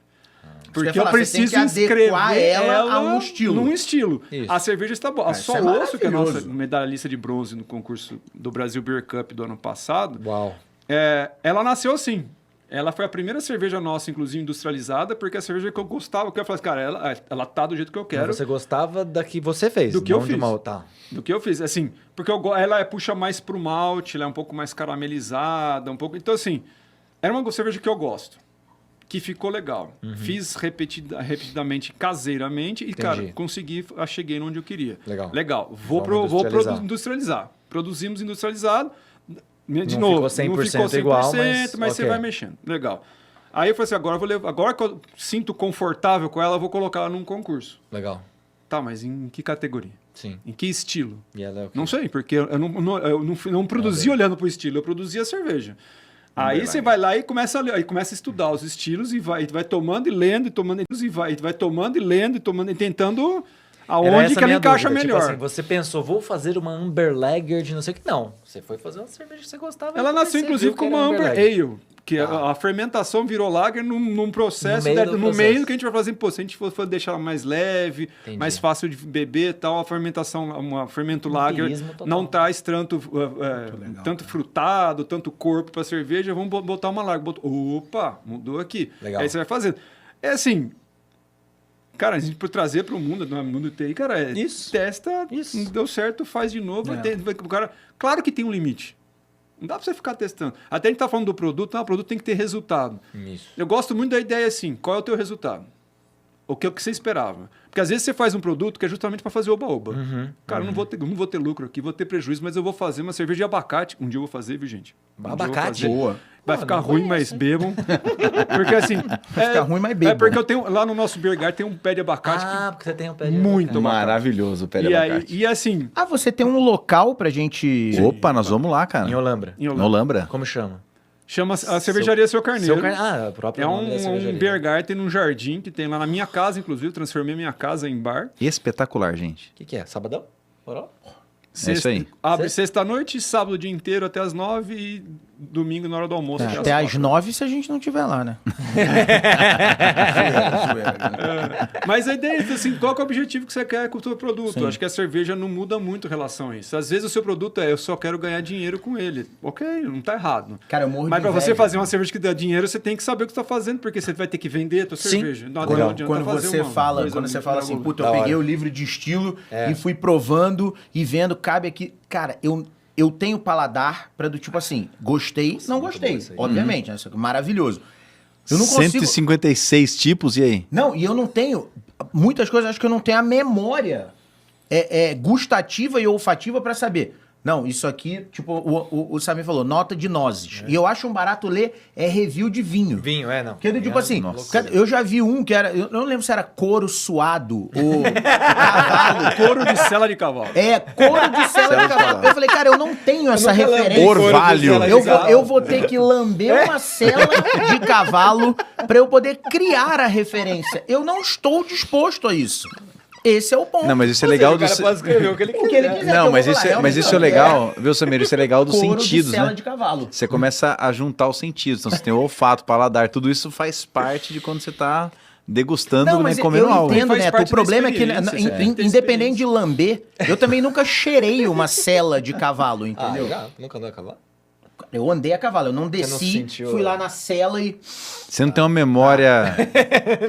Porque quer falar, eu você preciso tem que adequar inscrever ela a um estilo. num estilo. Isso. A cerveja está boa. A isso Só é Osso, que é a nossa maravilhoso. medalhista de bronze no concurso do Brasil Beer Cup do ano passado, Uau. ela nasceu assim. Ela foi a primeira cerveja nossa, inclusive, industrializada, porque a cerveja que eu gostava, que eu falei, cara, ela tá do jeito que eu quero. Mas você gostava da que você fez, Do que eu não de fiz. uma outra. Do que eu fiz, assim, porque ela puxa mais pro malte, ela é um pouco mais caramelizada, um pouco... Então, assim, era uma cerveja que eu gosto. que ficou legal. Fiz repetidamente, caseiramente, e, cara, consegui, cheguei onde eu queria. Legal. Vou industrializar. Produzimos industrializado. De novo, não ficou 100% igual, mas você vai mexendo. Legal. Aí eu falei assim, agora que eu sinto confortável com ela, eu vou colocar ela num concurso. Legal. Tá, mas em que categoria? Sim. Em que estilo? E ela é o quê? Não sei, porque eu não produzia olhando pro estilo, eu produzia cerveja. Aí você vai lá e começa a estudar os estilos e vai tomando e lendo, vai tomando e lendo, e tentando aonde que ela encaixa melhor. Tipo assim, você pensou, vou fazer uma Amber Lager de não sei o que. Não, você foi fazer uma cerveja que você gostava. Ela nasceu, inclusive, como uma Amber Ale. Que a fermentação virou lager num processo, no meio que a gente vai fazer, pô, se a gente for deixar ela mais leve, mais fácil de beber e tal, a fermentação, uma fermento lager não traz tanto frutado, tanto corpo para cerveja, vamos botar uma lager. Opa, mudou aqui. Legal. Aí você vai fazendo. É assim, cara, a gente por trazer para o mundo, no mundo do TI, cara, testa, não deu certo, faz de novo. Claro que tem um limite. Não dá para você ficar testando. Até a gente tá falando do produto, o produto tem que ter resultado. Isso. Eu gosto muito da ideia assim, qual é o teu resultado? O que você esperava? Porque às vezes você faz um produto que é justamente para fazer oba-oba. Cara, eu não vou ter lucro aqui, vou ter prejuízo, mas eu vou fazer uma cerveja de abacate. Um dia eu vou fazer, viu, gente? Abacate? Boa. Vai ficar ruim, mas bebam. Porque assim... Vai ficar ruim, mas bebam. É porque eu tenho... Lá no nosso Beer Garden tem um pé de abacate. Porque você tem um pé de muito maravilhoso o pé de abacate. E assim... você tem um local pra gente... Opa, nós vamos lá, cara. Em Olambra. Como chama? Chama a cervejaria Seu Carneiro. A própria um beer garden num jardim que tem lá na minha casa, inclusive. Transformei minha casa em bar. Espetacular, gente. O que é? Sabadão? É isso aí. Abre sexta-noite, sábado o dia inteiro até as 9 e domingo na hora do almoço. Até às 9 se a gente não estiver lá, né? Mas a ideia é assim, qual que é o objetivo que você quer com o seu produto? Eu acho que a cerveja não muda muito em relação a isso. Às vezes o seu produto eu só quero ganhar dinheiro com ele. Ok, não tá errado. Cara, eu morro Mas de para você inveja, fazer uma cerveja que dá dinheiro, você tem que saber o que você tá fazendo, porque você vai ter que vender a tua cerveja. Quando você fala assim, puta, eu peguei o livro de estilo e fui provando e vendo, cabe aqui. Cara, eu tenho paladar pra do tipo assim, gostei, não gostei, obviamente, né? Maravilhoso. Eu não consigo... 156 tipos, e aí? Não, e eu não tenho... Muitas coisas, acho que eu não tenho a memória gustativa e olfativa pra saber. Não, isso aqui, tipo, o Samir falou, nota de nozes. E eu acho um barato ler review de vinho. Vinho, não. Porque, tipo assim, eu já vi um que era, eu não lembro se era couro suado ou cavalo. Couro de sela de cavalo. Couro de sela de cavalo. Eu falei, cara, eu não tenho essa referência. Orvalho. Eu vou ter que lamber uma sela de cavalo pra eu poder criar a referência. Eu não estou disposto a isso. Esse é o ponto. Não, mas isso é legal do... O cara pode escrever o que ele quiser. Não, mas isso é legal, viu, Samir? Isso é legal dos sentidos, de sela né? de cavalo. Você começa a juntar os sentidos. Então, você tem o olfato, paladar, tudo isso faz parte de quando você tá degustando, né, comendo algo. Eu entendo, Neto. O problema é que, independente de lamber, eu também nunca cheirei uma sela de cavalo, entendeu? Nunca andou a cavalo? Eu andei a cavalo, eu não desci, fui lá na cela e... Você não tem uma memória...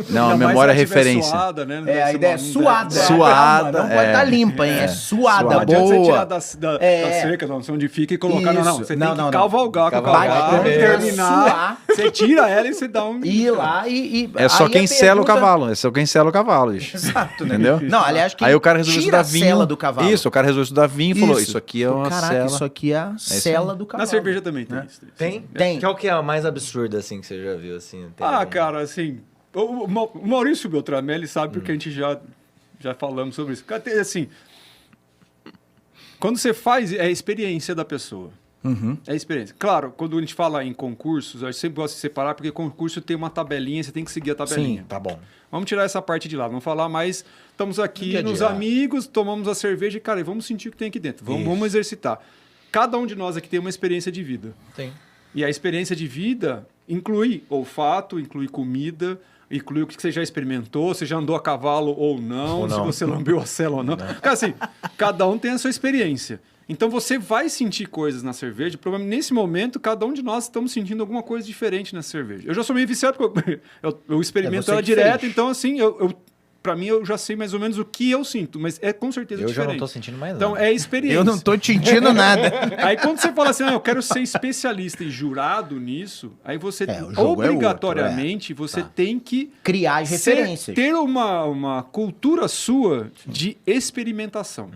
Não, uma memória referência. Suada, né? A ideia é suada. Suada. Não pode estar limpa, hein? É suada, boa. Não adianta você tirar da cerca, não sei onde fica, e colocar... Não, você tem que cavalgar com o cavalo, terminar, você tira ela e você dá um... Ir lá e... É só quem sela o cavalo. É só quem sela o cavalo, isso. Exato, né? Entendeu? Não, aliás, quem aí o cara resolveu estudar vinho. A sela do cavalo. Isso, o cara resolveu estudar vinho e falou, isso aqui é uma caraca, sela. Isso aqui é a sela do cavalo. Na cerveja também tem isso. Tem? Qual que é a mais absurda, assim, que você já viu, assim? Cara, assim... O Maurício Beltramelli sabe, porque a gente já falamos sobre isso. Assim, quando você faz, é a experiência da pessoa. É a experiência. Claro, quando a gente fala em concursos, eu sempre gosto de separar, porque concurso tem uma tabelinha, você tem que seguir a tabelinha. Sim, tá bom. Vamos tirar essa parte de lá, vamos falar mais... Estamos aqui nos amigos, tomamos a cerveja e, cara, vamos sentir o que tem aqui dentro. Vamos exercitar. Cada um de nós aqui tem uma experiência de vida. Sim. E a experiência de vida inclui olfato, inclui comida, inclui o que você já experimentou, se já andou a cavalo ou não, se você lambeu a sela ou não. Cara, assim, cada um tem a sua experiência. Então você vai sentir coisas na cerveja. Provavelmente nesse momento, cada um de nós estamos sentindo alguma coisa diferente na cerveja. Eu já sou meio viciado porque eu experimento ela direto, então assim, pra mim, eu já sei mais ou menos o que eu sinto, mas é com certeza Eu já diferente. não tô sentindo mais Então, nada. é experiência. Eu não tô sentindo nada. Aí quando você fala assim, eu quero ser especialista e jurado nisso, aí você, O jogo obrigatoriamente, é outro, você tem que Criar as referências. ter uma cultura sua de experimentação.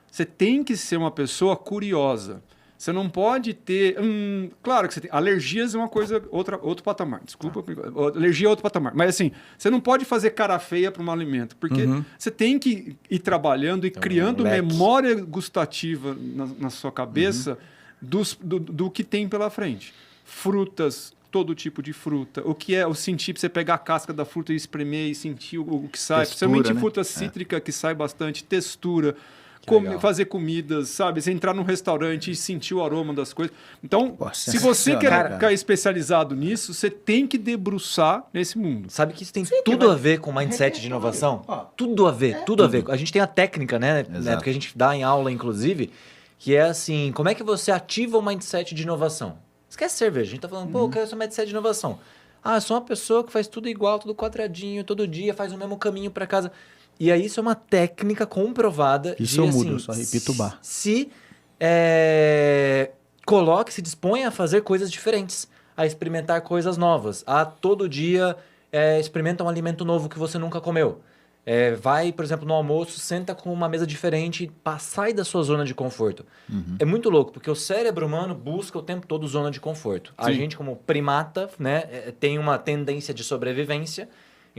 Você tem que ser uma pessoa curiosa. Você não pode ter... claro que você tem... Alergias é uma coisa, outro patamar. Desculpa. Alergia é outro patamar. Mas assim, você não pode fazer cara feia para um alimento. Porque você tem que ir trabalhando e criando memória gustativa na sua cabeça do que tem pela frente. Frutas, todo tipo de fruta. O que é o sentir para você pegar a casca da fruta e espremer e sentir o que sai. Textura, Principalmente né? fruta cítrica que sai bastante. Textura. Legal. Fazer comidas, sabe? Você entrar num restaurante e sentir o aroma das coisas. Então, Pô, se você quer sensacional, ficar especializado nisso, você tem que debruçar nesse mundo. Sabe que isso tem tudo a ver com mindset de inovação? Tudo a ver, tudo a ver. A gente tem a técnica, né? Porque a gente dá em aula, inclusive, que é assim, como é que você ativa o mindset de inovação? Esquece cerveja. A gente tá falando, pô, eu quero esse mindset de inovação. Ah, eu sou uma pessoa que faz tudo igual, tudo quadradinho, todo dia, faz o mesmo caminho para casa. E aí isso é uma técnica comprovada. Isso eu mudo, eu só repito o bar. Se coloque, se disponha a fazer coisas diferentes, a experimentar coisas novas, a todo dia experimenta um alimento novo que você nunca comeu. Vai, por exemplo, no almoço, senta com uma mesa diferente, sai da sua zona de conforto. É muito louco, porque o cérebro humano busca o tempo todo zona de conforto. A gente, como primata, né, tem uma tendência de sobrevivência.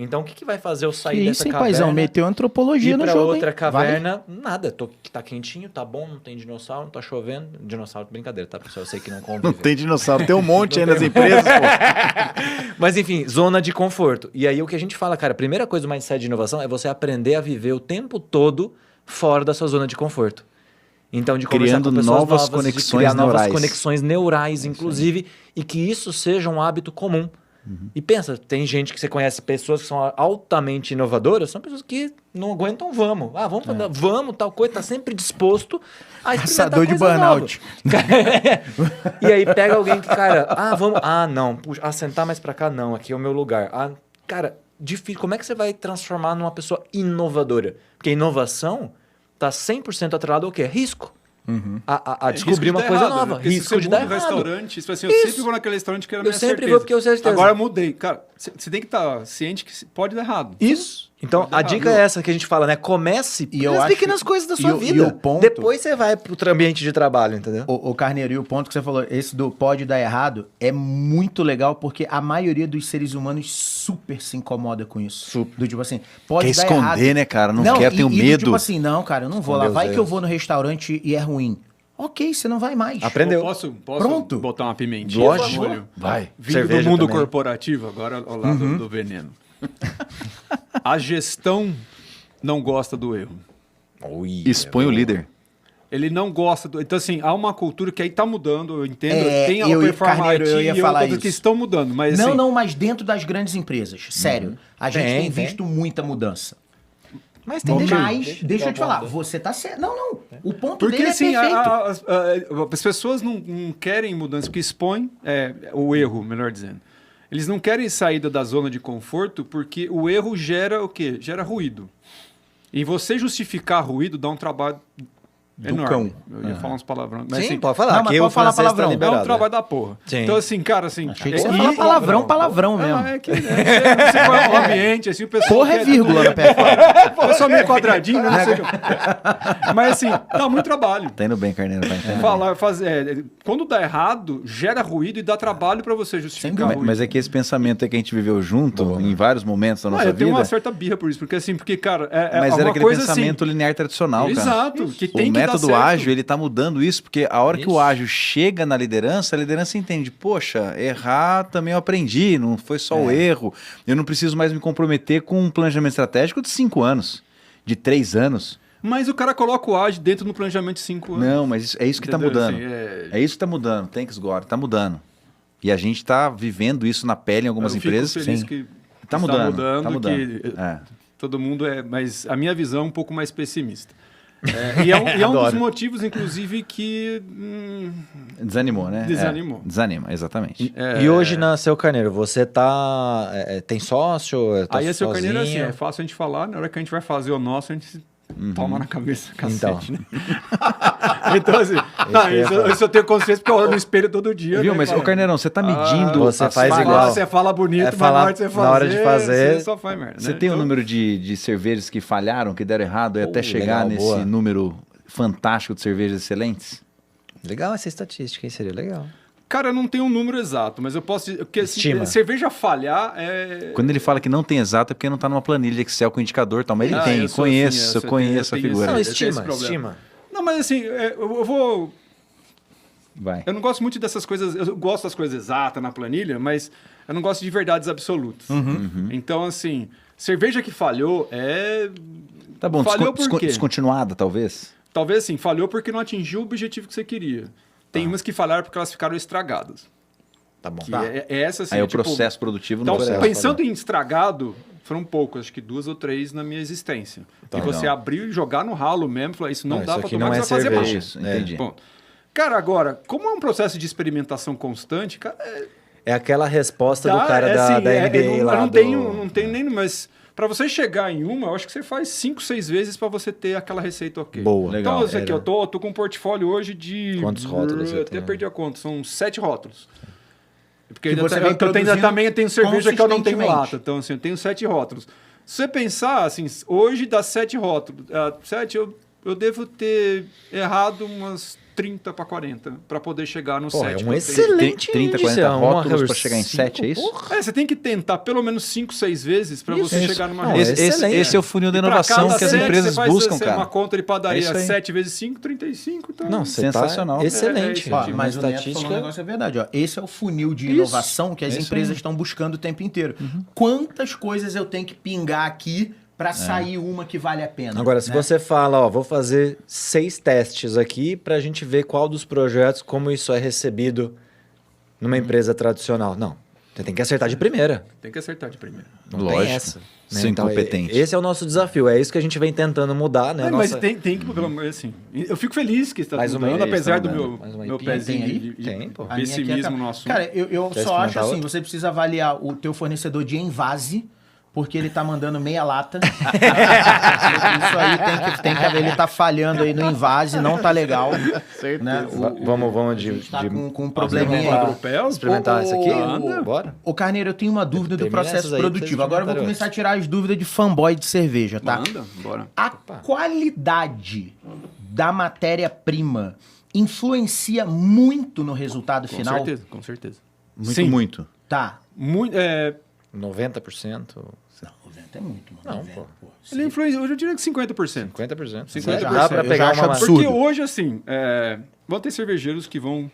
Então, o que vai fazer eu sair dessa Isso, hein, caverna? paizão? Meteu antropologia Ir no pra jogo, outra hein? caverna, nada. Tá quentinho, tá bom, não tem dinossauro, não tá chovendo. Dinossauro, brincadeira, tá, pessoal? Eu sei que não convive. Não tem dinossauro, tem um monte aí nas empresas, pô. Mas, enfim, zona de conforto. E aí, o que a gente fala, cara, a primeira coisa do mindset de inovação é você aprender a viver o tempo todo fora da sua zona de conforto. Então, de conversar Criando com pessoas novas novas, conexões de criar novas neurais. conexões neurais, inclusive, e que isso seja um hábito comum. E pensa, tem gente que você conhece, pessoas que são altamente inovadoras, são pessoas que não aguentam vamos. Ah, vamos, tal coisa, tá sempre disposto a experimentar Caçador de coisa burnout. nova. E aí pega alguém que, cara, não, puxa, sentar mais pra cá, não, aqui é o meu lugar. Cara, difícil, como é que você vai transformar numa pessoa inovadora? Porque inovação tá 100% atrelado ao quê? Risco. A descobrir uma coisa nova. Porque Risco se você de dar muda errado. restaurante, assim, eu sempre vou naquele restaurante que era a minha Eu sempre certeza. vou porque eu sei a certeza. Agora eu mudei. Cara, você tem que estar ciente que pode dar errado. Isso. Então, a dica é essa que a gente fala, né? Comece E eu pelas acho- pequenas coisas da sua e o vida. ponto- Depois você vai pro ambiente de trabalho, entendeu? O Carneiro, e o ponto que você falou, esse do pode dar errado, é muito legal porque a maioria dos seres humanos super se incomoda com isso. Super. Do tipo assim, pode Quer dar esconder, errado. né, cara? Não quer, tem o do medo. tipo assim, não, cara, eu não vou lá. Esconder os Vai que eu erros. vou no restaurante e é ruim. Ok, você não vai mais. Aprendeu. Posso Pronto. botar uma pimentinha? Lógico. no molho? Vai. Vindo Cerveja do mundo também. corporativo, agora ao lado do veneno. A gestão não gosta do erro. Expõe o líder. Ele não gosta do... Então, assim, há uma cultura que aí tá mudando, eu entendo. Tem a Carneiro, performance eu ia e falar outras que isso. estão mudando. Mas, Não, assim, não, mas dentro das grandes empresas. Sério. A gente tem Tem. visto muita mudança. Mas Mas, deixa eu te falar, você tá certo. Não. O ponto Porque dele assim, é perfeito. as pessoas não querem mudança, porque expõem o erro, melhor dizendo. Eles não querem saída da zona de conforto porque o erro gera o quê? Gera ruído. E você justificar ruído dá um trabalho enorme. cão. Eu ia falar uns palavrões. Mas, Sim, assim, pode falar. Não, mas Aqui pode o falar francês tá palavrão. é liberado, um trabalho da porra. Sim. Então, assim, cara, assim... Achei que você ia falar palavrão mesmo. É que você põe o ambiente, assim, o pessoal... Porra é quer- vírgula no pé fora. O pessoal meio quadradinho, né? Não sei o que... Mas, assim, dá muito trabalho. Tá indo bem, Carneiro. Vai entender. Quando dá errado, gera ruído e dá trabalho pra você justificar dúvida. ruído. Mas é que esse pensamento é que a gente viveu junto em vários momentos da nossa eu tenho vida. uma certa birra por isso, porque, cara, Mas uma era aquele coisa pensamento assim... linear tradicional, cara. Exato, que O tem que dar método certo. ágil, ele tá mudando isso, porque a hora que o Isso. ágil chega na liderança, a liderança entende, poxa, errar também eu aprendi, não foi só o erro. Eu não preciso mais me comprometer com um planejamento estratégico de 5 anos, de 3 anos. Mas o cara coloca o ágil dentro do planejamento de 5 anos. Não, mas é isso que tá Entendeu? mudando. Assim, É isso que tá mudando, thanks God, tá mudando. E a gente tá vivendo isso na pele em algumas eu fico empresas. feliz Sim. que Tá está mudando, mudando, tá mudando. que É. todo mundo mas a minha visão é um pouco mais pessimista. E é um dos Adoro. motivos, inclusive, que... Desanimou, né? Desanimou. Desanima, exatamente. E hoje na Seu Carneiro, você tá... tem sócio? Tá Aí a Seu Carneiro, assim, sozinho? é fácil a gente falar, na hora que a gente vai fazer o nosso, a gente toma na cabeça, cacete, né? Então, assim, isso eu tenho consciência porque eu olho no espelho todo dia. Viu? né, Mas, cara? ô Carneirão, você tá medindo... você as faz falhas? igual. Você fala bonito, mas falar- na hora de você fazer, na hora de fazer- você só faz merda. Você né? tem o Então, número de cervejas que falharam, que deram errado, e até chegar legal, nesse boa. número fantástico de cervejas excelentes? Legal essa estatística, hein? Seria legal. Cara, eu não tenho um número exato, mas eu posso dizer... Porque, assim, Estima. cerveja falhar é... Quando ele fala que não tem exato, é porque não tá numa planilha de Excel com indicador e tal, mas ele Ah, tem, eu sou conheço, assim, eu conheço a eu tenho figura. Não, esse- esse estima, problema. estima. Não, mas assim, eu vou... Vai. Eu não gosto muito dessas coisas. Eu gosto das coisas exatas na planilha, mas eu não gosto de verdades absolutas. Então, assim, cerveja que falhou é. Tá bom, Falhou por quê? descontinuada, talvez? Talvez assim, falhou porque não atingiu o objetivo que você queria. Tem umas que falharam porque elas ficaram estragadas. Tá bom. Que é essa, assim, Aí é o tipo- processo produtivo Então, não foi. pensando em estragado, foram poucos, acho que 2 ou 3 na minha existência. Tá. E você Não. abrir e jogar no ralo mesmo, falar, isso não Não, dá isso pra aqui tomar, não que é você vai fazer mal. cerveja. Isso, entendi. Ponto. Cara, agora, como é um processo de experimentação constante, cara, É aquela resposta do Dá, cara assim, da NBA eu lá. não tenho nem, mas para você chegar em uma, eu acho que você faz 5, 6 vezes para você ter aquela receita ok. Boa. Legal. Então, isso aqui, Era. eu tô com um portfólio hoje de... Quantos rótulos você Eu até tem? perdi a conta, são 7 rótulos. Porque Que ainda você tá- vem eu ainda produzindo também tenho cerveja que eu não tenho consistentemente. lata, então assim, eu tenho 7 rótulos. Se você pensar, assim, hoje das 7 rótulos, 7 eu devo ter errado umas 30 para 40 para poder chegar no Pô, 7. é que um eu tenho. excelente 30, índice, 40 é uma rótulos pra chegar em 7, é isso? Porra. Você tem que tentar pelo menos 5, 6 vezes para você Isso. chegar numa Não, receita. excelente. Esse é o funil de E pra inovação cada que as sete, empresas você faz, buscam, uma cara. conta de É padaria isso aí. 7 vezes 5, 35. Então... Não, você Sensacional. tá excelente. É, é, Ó, Sim, mas o Neto falou um negócio é verdade. Ó. Esse é o funil de inovação que as isso empresas aí. estão buscando o tempo inteiro. Quantas coisas eu tenho que pingar aqui para sair uma que vale a pena? Agora, se né? você fala, ó, vou fazer 6 testes aqui pra gente ver qual dos projetos, como isso é recebido numa empresa tradicional. Não, você tem que acertar de primeira. Tem que acertar de primeira. Não Lógico. tem essa. Seu incompetente. Esse é o nosso desafio, é isso que a gente vem tentando mudar, né? Mas Nossa- tem que, pelo menos, assim... Eu fico feliz que está Mais uma mudando, aí, apesar está do mudando. Mais uma meu IPA, pezinho tem aí? de Tem, pô. A minha aqui pessimismo é- no assunto. Cara, eu Quer só acho experimentar assim, outra? você precisa avaliar o teu fornecedor de envase, porque ele tá mandando meia lata. Isso aí tem que ver, ele tá falhando aí no envase, não tá legal. Né? Vamos a de... gente tá de- com um probleminha aí. Quadrupel? experimentar isso aqui? Ô, Bora. Ô, Carneiro, eu tenho uma dúvida do Termina processo essas aí pra produtivo. vocês Agora eu vou experimentarem começar a tirar as dúvidas de fanboy de cerveja, tá? Manda, bora. A qualidade da matéria-prima influencia muito no resultado Com final? certeza, com certeza. Muito, Sim. muito. Tá. Muito, 90%, Não, 90 é muito, mano. Não, 90, pô. ele influencia, hoje eu diria que 50%. 50%. 50%. Dá pra Eu pegar já acho uma... absurdo. Porque hoje, assim, vão ter cervejeiros que vão...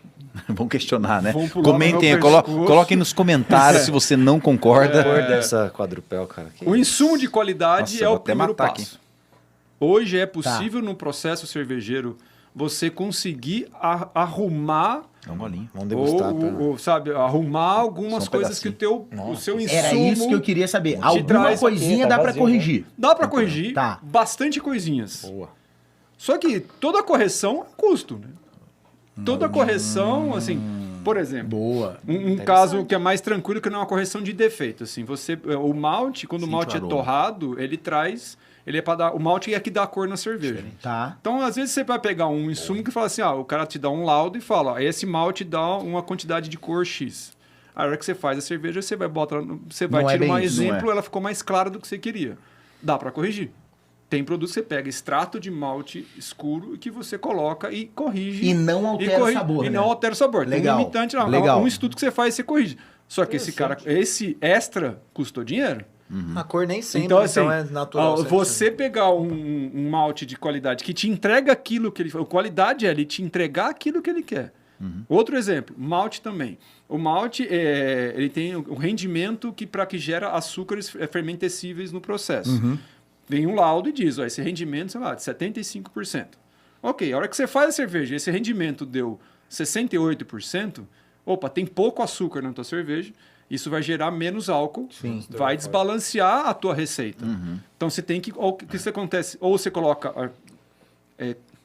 Vão questionar, né? Vão pular no Comentem, meu aí, pescoço. coloquem nos comentários se você não concorda. cor dessa quadrupel, cara. Que O isso? insumo de qualidade Nossa, é vou o até primeiro matar passo. Hoje é possível, no processo cervejeiro, você conseguir arrumar... Dá um golinho. Vamos degustar. sabe, arrumar algumas Só um coisas que o Nossa. seu insumo... Era isso que eu queria saber. Alguma traz coisinha aqui, tá dá pra vazio, corrigir. Dá para corrigir Tá. bastante coisinhas. Boa. Só que toda correção é custo, né? Toda correção, assim, por exemplo, Boa. um caso que é mais tranquilo que não é uma correção de defeito, assim, o malte, quando o Sente malte o é aroma. torrado, ele é para dar, o malte é que dá a cor na cerveja. Tá. Então, às vezes você vai pegar um insumo que fala assim, o cara te dá um laudo e fala, ó, esse malte dá uma quantidade de cor X. A hora que você faz a cerveja, você vai Não é tirar um bem isso, exemplo, não é. ela ficou mais clara do que você queria. Dá para corrigir. Tem produto que você pega extrato de malte escuro que você coloca e corrige. E não altera o sabor, E né? não altera o sabor. Legal, Tem um limitante, legal. um estudo que você faz e você corrige. Só que esse extra custou dinheiro. A cor nem sempre, Então, assim, é natural. você pegar um malte de qualidade que te entrega aquilo que ele... A qualidade é ele te entregar aquilo que ele quer. Outro exemplo, malte também. O malte, ele tem um rendimento para que gera açúcares fermentescíveis no processo. Vem um laudo e diz, esse rendimento, sei lá, de 75%. Ok, a hora que você faz a cerveja, esse rendimento deu 68%, opa, tem pouco açúcar na tua cerveja, isso vai gerar menos álcool, vai desbalancear a tua receita. Então você tem que, o que isso acontece, ou você coloca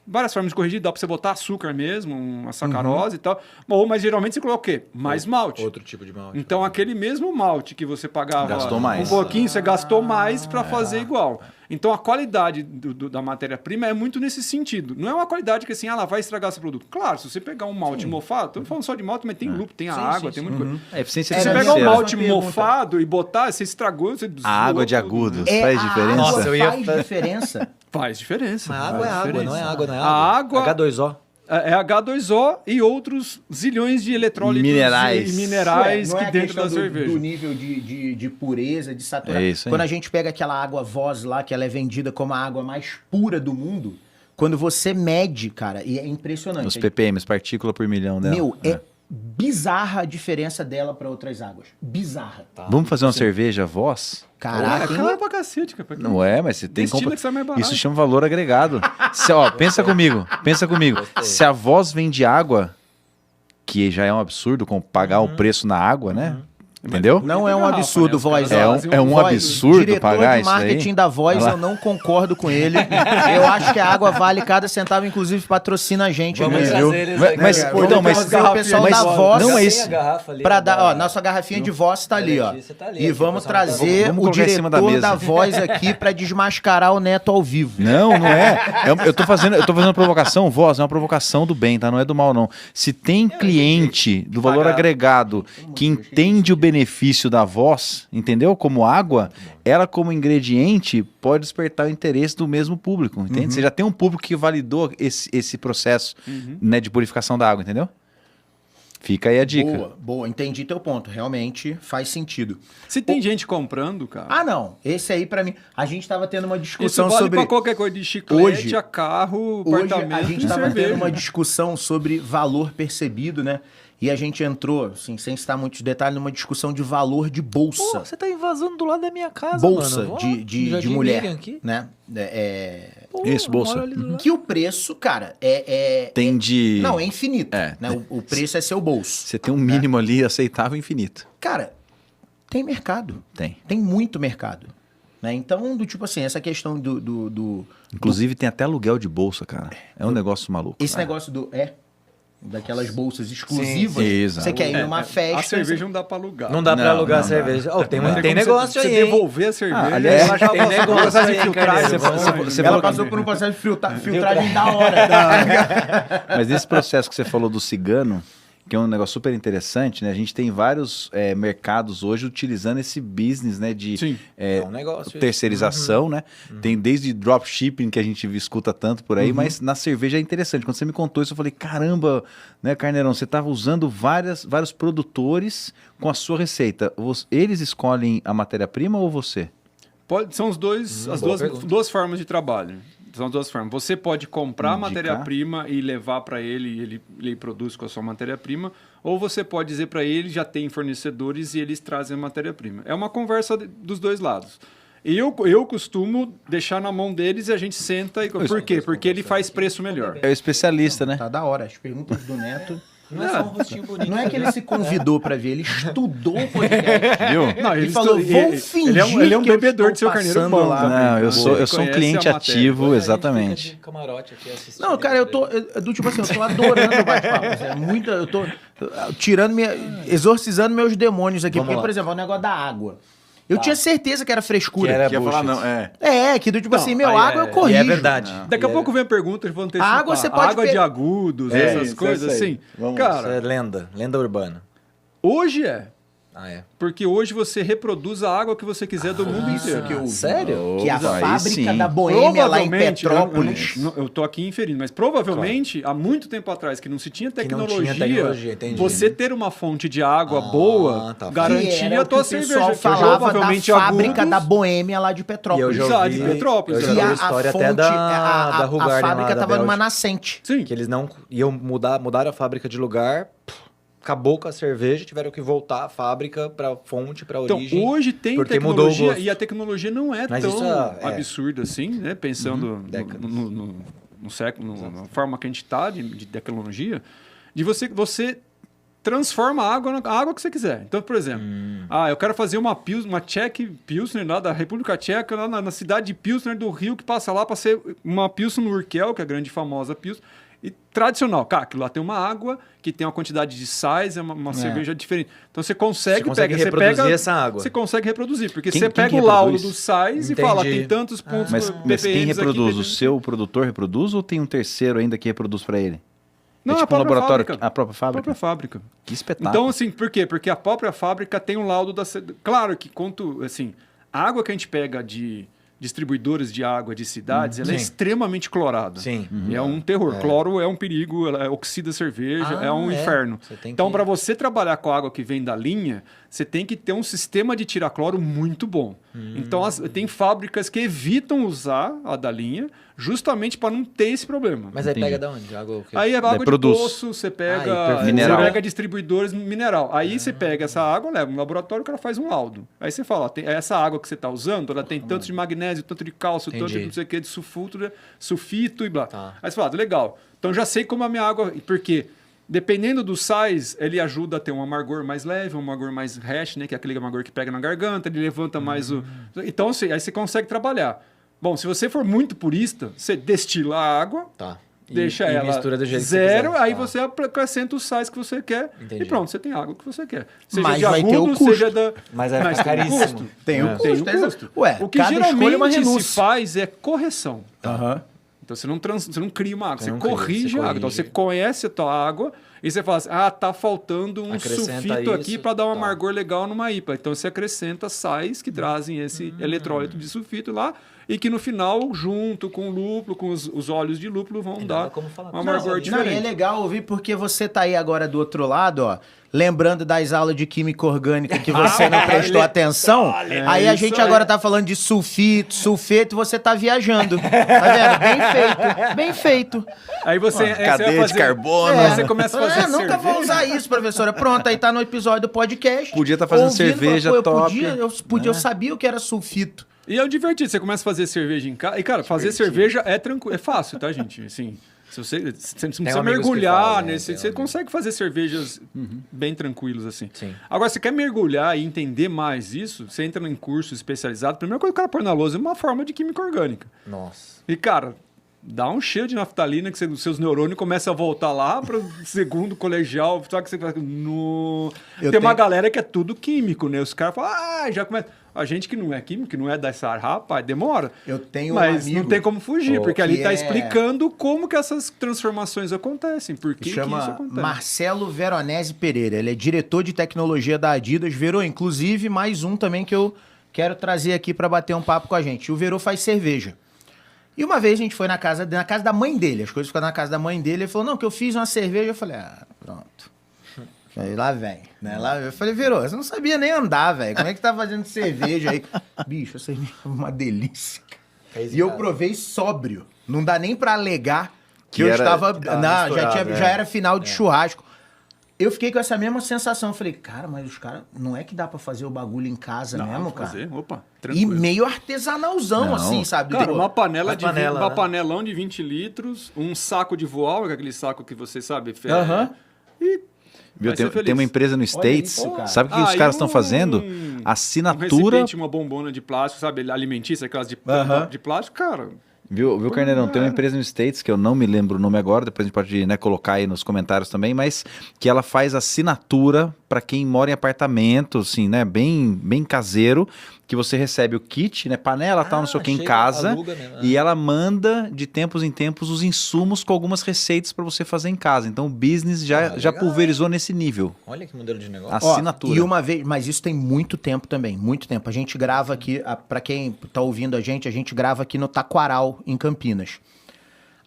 várias formas de corrigir, dá para você botar açúcar mesmo, uma sacarose e tal. Mas geralmente você coloca o quê? Mais malte. Outro tipo de malte. Então aquele mesmo malte que você pagava Gastou mais. um pouquinho, você gastou mais para fazer igual. Então a qualidade da matéria-prima é muito nesse sentido. Não é uma qualidade que assim, ela vai estragar seu produto. Claro, se você pegar um malte mofado, estamos falando só de malte, mas tem lúpulo, tem a água, tem muita coisa. A eficiência Se você Era pegar um minha malte pergunta. mofado e botar, você estragou, você A água de zoou tudo. agudos faz diferença? Nossa, eu ia- Faz diferença. Faz diferença. Mas água faz é água, diferença. não é água, não é A água. água- H2O. É H2O e outros zilhões de eletrólitos Minerais. e minerais Não é que a dentro questão da cerveja. do nível de pureza, de saturação. É isso aí. Quando a gente pega aquela água Voss lá, que ela é vendida como a água mais pura do mundo, quando você mede, cara, e é impressionante. Os ppm, partícula por milhão dela. Meu, é bizarra a diferença dela para outras águas. Bizarra. Vamos fazer uma cerveja Voss? Caraca, É caro pra cacete, cara. Não é, mas você tem que Destila que sai mais barato. Isso chama valor agregado. Pensa comigo. Se a Voss vende água, que já é um absurdo pagar o preço na água, né? Entendeu? não é um Garrafa, absurdo, né? Os Voz. caras É um Voz, absurdo diretor pagar de isso aí. marketing da Voz, Olha lá. eu não concordo com ele. Eu acho que a água vale cada centavo, inclusive patrocina a gente. Vamos né? trazer Viu? eles Mas, aqui, não, Então, mas- mas o pessoal mas- da Voz não é Tem isso. a garrafa ali, Pra né, dar, ó, nossa garrafinha de Voz tá ali, ó. Aqui, você tá ali, E aqui, vamos pessoal, tá- trazer vamos o colocar em cima da diretor mesa. da Voz aqui pra desmascarar o Neto ao vivo. Não é. Eu tô fazendo uma provocação, Voz, é uma provocação do bem, tá? Não é do mal, não. Se tem cliente do valor pagar. agregado que entende o benefício da Voz, entendeu? Como água, ela como ingrediente pode despertar o interesse do mesmo público, entende? Você já tem um público que validou esse processo, né, de purificação da água, entendeu? Fica aí a dica. Boa, boa, entendi teu ponto. Realmente faz sentido. Se tem gente comprando, cara. Ah, não. Esse aí, pra mim. A gente tava tendo uma Isso discussão vale sobre. pra qualquer coisa, de chiclete, Hoje- a carro, Hoje apartamento a gente e tava cerveja. tendo uma discussão sobre valor percebido, né? E a gente entrou, assim, sem citar muitos detalhes, numa discussão de valor de bolsa. Pô, você tá invasando do lado da minha casa, Bolsa mano. Ó, de Jardim mulher, Miriam aqui. né? Pô, Isso, eu bolsa. moro ali do lado. Que o preço, cara, é... Tem de... Não, é infinito. É. Né? O preço é seu bolso. Você tem um mínimo ali aceitável infinito. Cara, tem mercado. Tem. Tem muito mercado. Né? Então, do tipo assim, essa questão do Inclusive tem até aluguel de bolsa, cara. É um negócio maluco. esse negócio daquelas bolsas exclusivas. Sim, exato. Você quer ir numa festa. A cerveja não dá pra alugar. Não dá pra Não, alugar não a cerveja. Oh, tem Tem como negócio você, aí, Você hein? devolver a cerveja. aliás, você vai tem acabar negócio processo aí, de filtragem. Carneiro. Você Ela falou- passou por um processo de filtragem da hora. Mas nesse processo que você falou do cigano, que é um negócio super interessante, né? A gente tem vários mercados hoje utilizando esse business, né? De Sim. É um negócio. terceirização, né? Tem desde dropshipping que a gente escuta tanto por aí, mas na cerveja é interessante. Quando você me contou isso, eu falei, caramba, né, Carneirão, você estava usando vários produtores com a sua receita. Eles escolhem a matéria-prima ou você? São as boa pergunta. duas formas de trabalho. São as duas formas. Você pode comprar a Indicar. matéria-prima e levar para ele, e ele produz com a sua matéria-prima, ou você pode dizer para ele, já tem fornecedores e eles trazem a matéria-prima. É uma conversa dos dois lados. Eu costumo deixar na mão deles e a gente senta. Por quê? Porque ele faz preço melhor. É o especialista, né? Tá da hora. As perguntas do Neto. Não é só um rostinho bonito. Não é que ele se convidou pra ver, ele estudou o podcast. Viu? Não, Ele falou, vou fingir ele é um que eu bebedor estou de seu carneiro passando bom. lá. Não, eu sou um Conhece cliente a matéria. ativo, A gente exatamente. fica de camarote aqui assistindo. Não, cara, eu tô do tipo assim, eu tô adorando o bate-papo. É muito, eu tô exorcizando meus demônios aqui. Vamos Porque, lá. por exemplo, o negócio da água. Eu tinha certeza que era frescura. Que era Quer falar, bullshit. não, é. Que do tipo assim, meu, aí água eu E corrijo. é verdade. Daqui a pouco vem a pergunta, vão ter A água você pode água pe- de agudos, É, essas isso, coisas essa aí. assim. Vamos Isso Cara, é lenda urbana. hoje é. Ah, é. Porque hoje você reproduz a água que você quiser do mundo Isso inteiro. que eu Sério? Que a Aí fábrica sim. da Boêmia lá em Provavelmente, Petrópolis. eu tô aqui inferindo, mas provavelmente, há muito tempo atrás, que não se tinha não tinha tecnologia, tecnologia, entendi. você ter uma fonte de água boa tá. Que garantia era a o que tua o pessoal cerveja. falava Provavelmente da fábrica agudos, da Boêmia lá de E eu Petrópolis. já Exato, ouvi, de Petrópolis. eu Que já a, ouvi história fonte, até da a Rugarden fábrica lá da tava numa Bélgica, nascente. Sim. que eles não iam mudaram a fábrica de lugar, acabou com a cerveja, tiveram que voltar a fábrica para fonte, para Então, origem. hoje tem porque mudou o tecnologia gosto. e a tecnologia não é Mas tão isso é- absurda assim, né? Pensando décadas. no século, na forma que a gente está de tecnologia, de você transforma a água que você quiser. Então, por exemplo, eu quero fazer uma Czech Pilsner lá da República Tcheca, lá na cidade de Pilsner do Rio, que passa lá para ser uma Pilsner Urquell, que é a grande e famosa Pilsner. E tradicional, cara, aquilo lá tem uma água que tem uma quantidade de sais, é uma cerveja diferente. Então você consegue reproduzir essa água. Você consegue reproduzir, porque Quem você pega o laudo dos sais e fala, tem tantos pontos Mas quem ppms reproduz? aqui, O seu produtor reproduz ou tem um terceiro ainda que reproduz para ele? Não, é tipo a um própria laboratório, fábrica. a própria A fábrica? própria fábrica. Que espetáculo. Então, assim, por quê? Porque a própria fábrica tem um laudo da... Claro que, assim, a água que a gente pega de distribuidores de água de cidades, ela é extremamente clorada. Sim. É um terror. Cloro é um perigo, ela oxida a cerveja, é um inferno. Então, para você trabalhar com a água que vem da linha, você tem que ter um sistema de tirar cloro muito bom. Então, tem fábricas que evitam usar a da linha justamente para não ter esse problema. Mas aí pega da onde? Água o quê? Aí é água de produz. poço, você pega, mineral. você pega distribuidores mineral. Aí você pega essa água, leva no laboratório, o cara faz um laudo. Aí você fala, essa água que você está usando, ela tem tanto de magnésio, tanto de cálcio, tanto de não sei o que, de sulfito e blá. Aí você fala, legal. Então já sei como a minha água... Porque dependendo dos sais, ele ajuda a ter um amargor mais leve, um amargor mais hash, né? Que é aquele amargor que pega na garganta, ele levanta mais o... Então, assim, aí você consegue trabalhar. Bom, se você for muito purista, você destila a água, deixa ela mistura do jeito zero, que você aí você acrescenta os sais que você quer e pronto, você tem a água que você quer. Seja Mas de vai ter o agudo, custo. seja da... Mas Mas tem caríssimo. custo. Tem o Tem custo. o custo. Ué, O que cada escolha é uma geralmente se renúncia. faz é correção. Aham. Então você não cria uma água, você não cria, corrige você a água. Então você corrige. conhece a tua água e você fala assim, tá faltando um Acrescenta sulfito aqui isso, para dar um tá. amargor legal numa IPA. Então você acrescenta sais que trazem esse eletrólito de sulfito lá e que no final, junto com o lúpulo, com os óleos de lúpulo, vão dar como falar um com amargor Não, e diferente. é legal ouvir porque você tá aí agora do outro lado, ó. Lembrando das aulas de química orgânica que você não prestou atenção. Aí a gente agora tá falando de sulfeto, você tá viajando. Tá vendo? Bem feito. Bem feito. Aí você, você vai cadeia de carbono. Você começa a fazer Nunca vou cerveja. usar isso, professora. Pronto, aí tá no episódio do podcast. Podia tá fazendo Ouvindo, cerveja pô, top, eu sabia o que era sulfito. E é divertido, você começa a fazer cerveja em casa. E, cara, fazer cerveja é tranquilo, é fácil, tá, gente? Assim, se você não precisa amigos que mergulhar, fazem, né? tem Você amigos. consegue fazer cervejas bem tranquilos, assim. Sim. Agora, você quer mergulhar e entender mais isso, você entra em curso especializado. A primeira coisa que o cara põe na lousa é uma forma de química orgânica. Nossa. E, cara, dá um cheiro de naftalina que os seus neurônios começam a voltar lá para o segundo colegial. Só que você fala, tem uma galera que é tudo químico, né? Os caras falam, já começa. A gente que não é químico, que não é dessa área, rapaz, demora. Eu tenho Mas um amigo não tem como fugir, porque ali que tá é- explicando como que essas transformações acontecem, por que isso Chama acontece. Marcelo Veronese Pereira. Ele é diretor de tecnologia da Adidas. Verô, inclusive, mais um também que eu quero trazer aqui para bater um papo com a gente. O Verô faz cerveja. E uma vez a gente foi na casa da mãe dele. As coisas ficaram na casa da mãe dele. Ele falou, não, que eu fiz uma cerveja. Eu falei, pronto. Falei, lá vem, né? Eu falei, Verô, você não sabia nem andar, velho. Como é que tá fazendo cerveja aí? Bicho, a cerveja é uma delícia. E eu provei sóbrio. Não dá nem pra alegar que eu estava... Não, já era final de churrasco. Eu fiquei com essa mesma sensação. Eu falei, cara, mas os caras... Não é que dá pra fazer o bagulho em casa mesmo, cara? Fazer, opa, E tranquilo. meio artesanalzão, Não. assim, sabe? Cara, Tipo, uma panela né? panelão de 20 litros, um saco de voal, aquele saco que você sabe, Aham. e Viu? vai ser Tem feliz. uma empresa no States, isso, cara. sabe o que os e caras estão fazendo? Um Assinatura. recipiente, uma bombona de plástico, sabe? Alimentícia, aquelas de plástico, cara. Viu, Carneirão? Tem uma empresa nos States, que eu não me lembro o nome agora, depois a gente pode, né, colocar aí nos comentários também, mas que ela faz assinatura para quem mora em apartamento, assim, né, bem caseiro, que você recebe o kit, né, panela, tal, não sei o que, em chega, casa, aluga mesmo, e ela manda de tempos em tempos os insumos com algumas receitas para você fazer em casa. Então o business já legal. pulverizou nesse nível. Olha que modelo de negócio. Assinatura. E uma vez, mas isso tem muito tempo também, muito tempo. A gente grava aqui, pra quem tá ouvindo a gente grava aqui no Taquaral, em Campinas.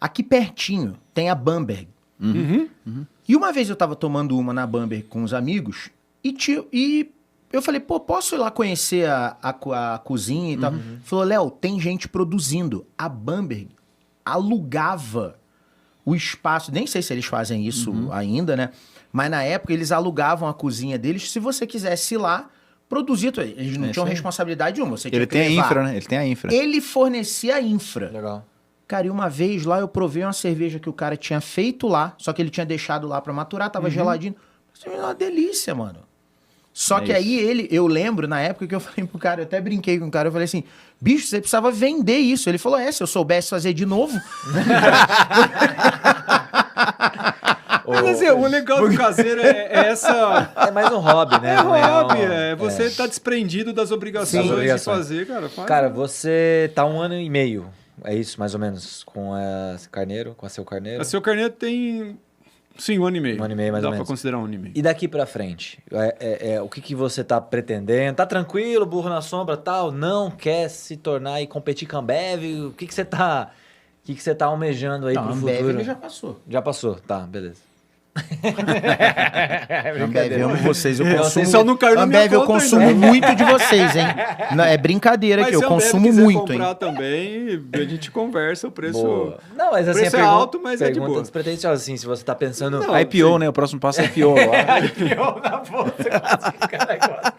Aqui pertinho tem a Bamberg. E uma vez eu tava tomando uma na Bamberg com os amigos e eu falei, pô, posso ir lá conhecer a cozinha e tal? Falou, Léo, tem gente produzindo. A Bamberg alugava o espaço, nem sei se eles fazem isso ainda, né? Mas na época eles alugavam a cozinha deles. Se você quisesse ir lá, produzir, eles não tinham responsabilidade nenhuma. Você tinha Ele que tem a levar. infra, né? Ele tem a infra. Ele fornecia a infra. Legal. Cara, e uma vez lá eu provei uma cerveja que o cara tinha feito lá, só que ele tinha deixado lá pra maturar, tava geladinho. Isso é uma delícia, mano. Só que isso. aí eu lembro, na época que eu falei pro cara, eu até brinquei com o cara, eu falei assim, bicho, você precisava vender isso. Ele falou, se eu soubesse fazer de novo... Mas assim, o legal do caseiro é essa... É mais um hobby, né? É Não hobby, um- você tá desprendido das obrigações de fazer, cara. Faz. Cara, você tá 1 ano e meio, é isso, mais ou menos, com a Carneiro, com a Seu Carneiro? A Seu Carneiro tem, sim, 1 ano e meio. 1 ano e meio, mais Dá ou pra menos. considerar 1 ano e meio. E daqui pra frente? O que você tá pretendendo? Tá tranquilo, burro na sombra, tal? Não quer se tornar e competir com a Ambev? O que você tá almejando aí Não, pro a Ambev futuro? ele já passou. Já passou, tá, beleza. Ambev, eu amo vocês, eu consumo... só não caiu na minha Ambev, eu conta consumo ainda. muito de vocês, hein? Não, é brincadeira Mas aqui, eu se a Ambev consumo quiser muito, hein? comprar também, a gente conversa o preço. Boa. Não, mas assim, preço é alto, mas é de pergunta boa. despretensiosa, assim, se você tá pensando... Não, IPO, né? O próximo passo é IPO. IPO na bolsa, quase que o cara gosta.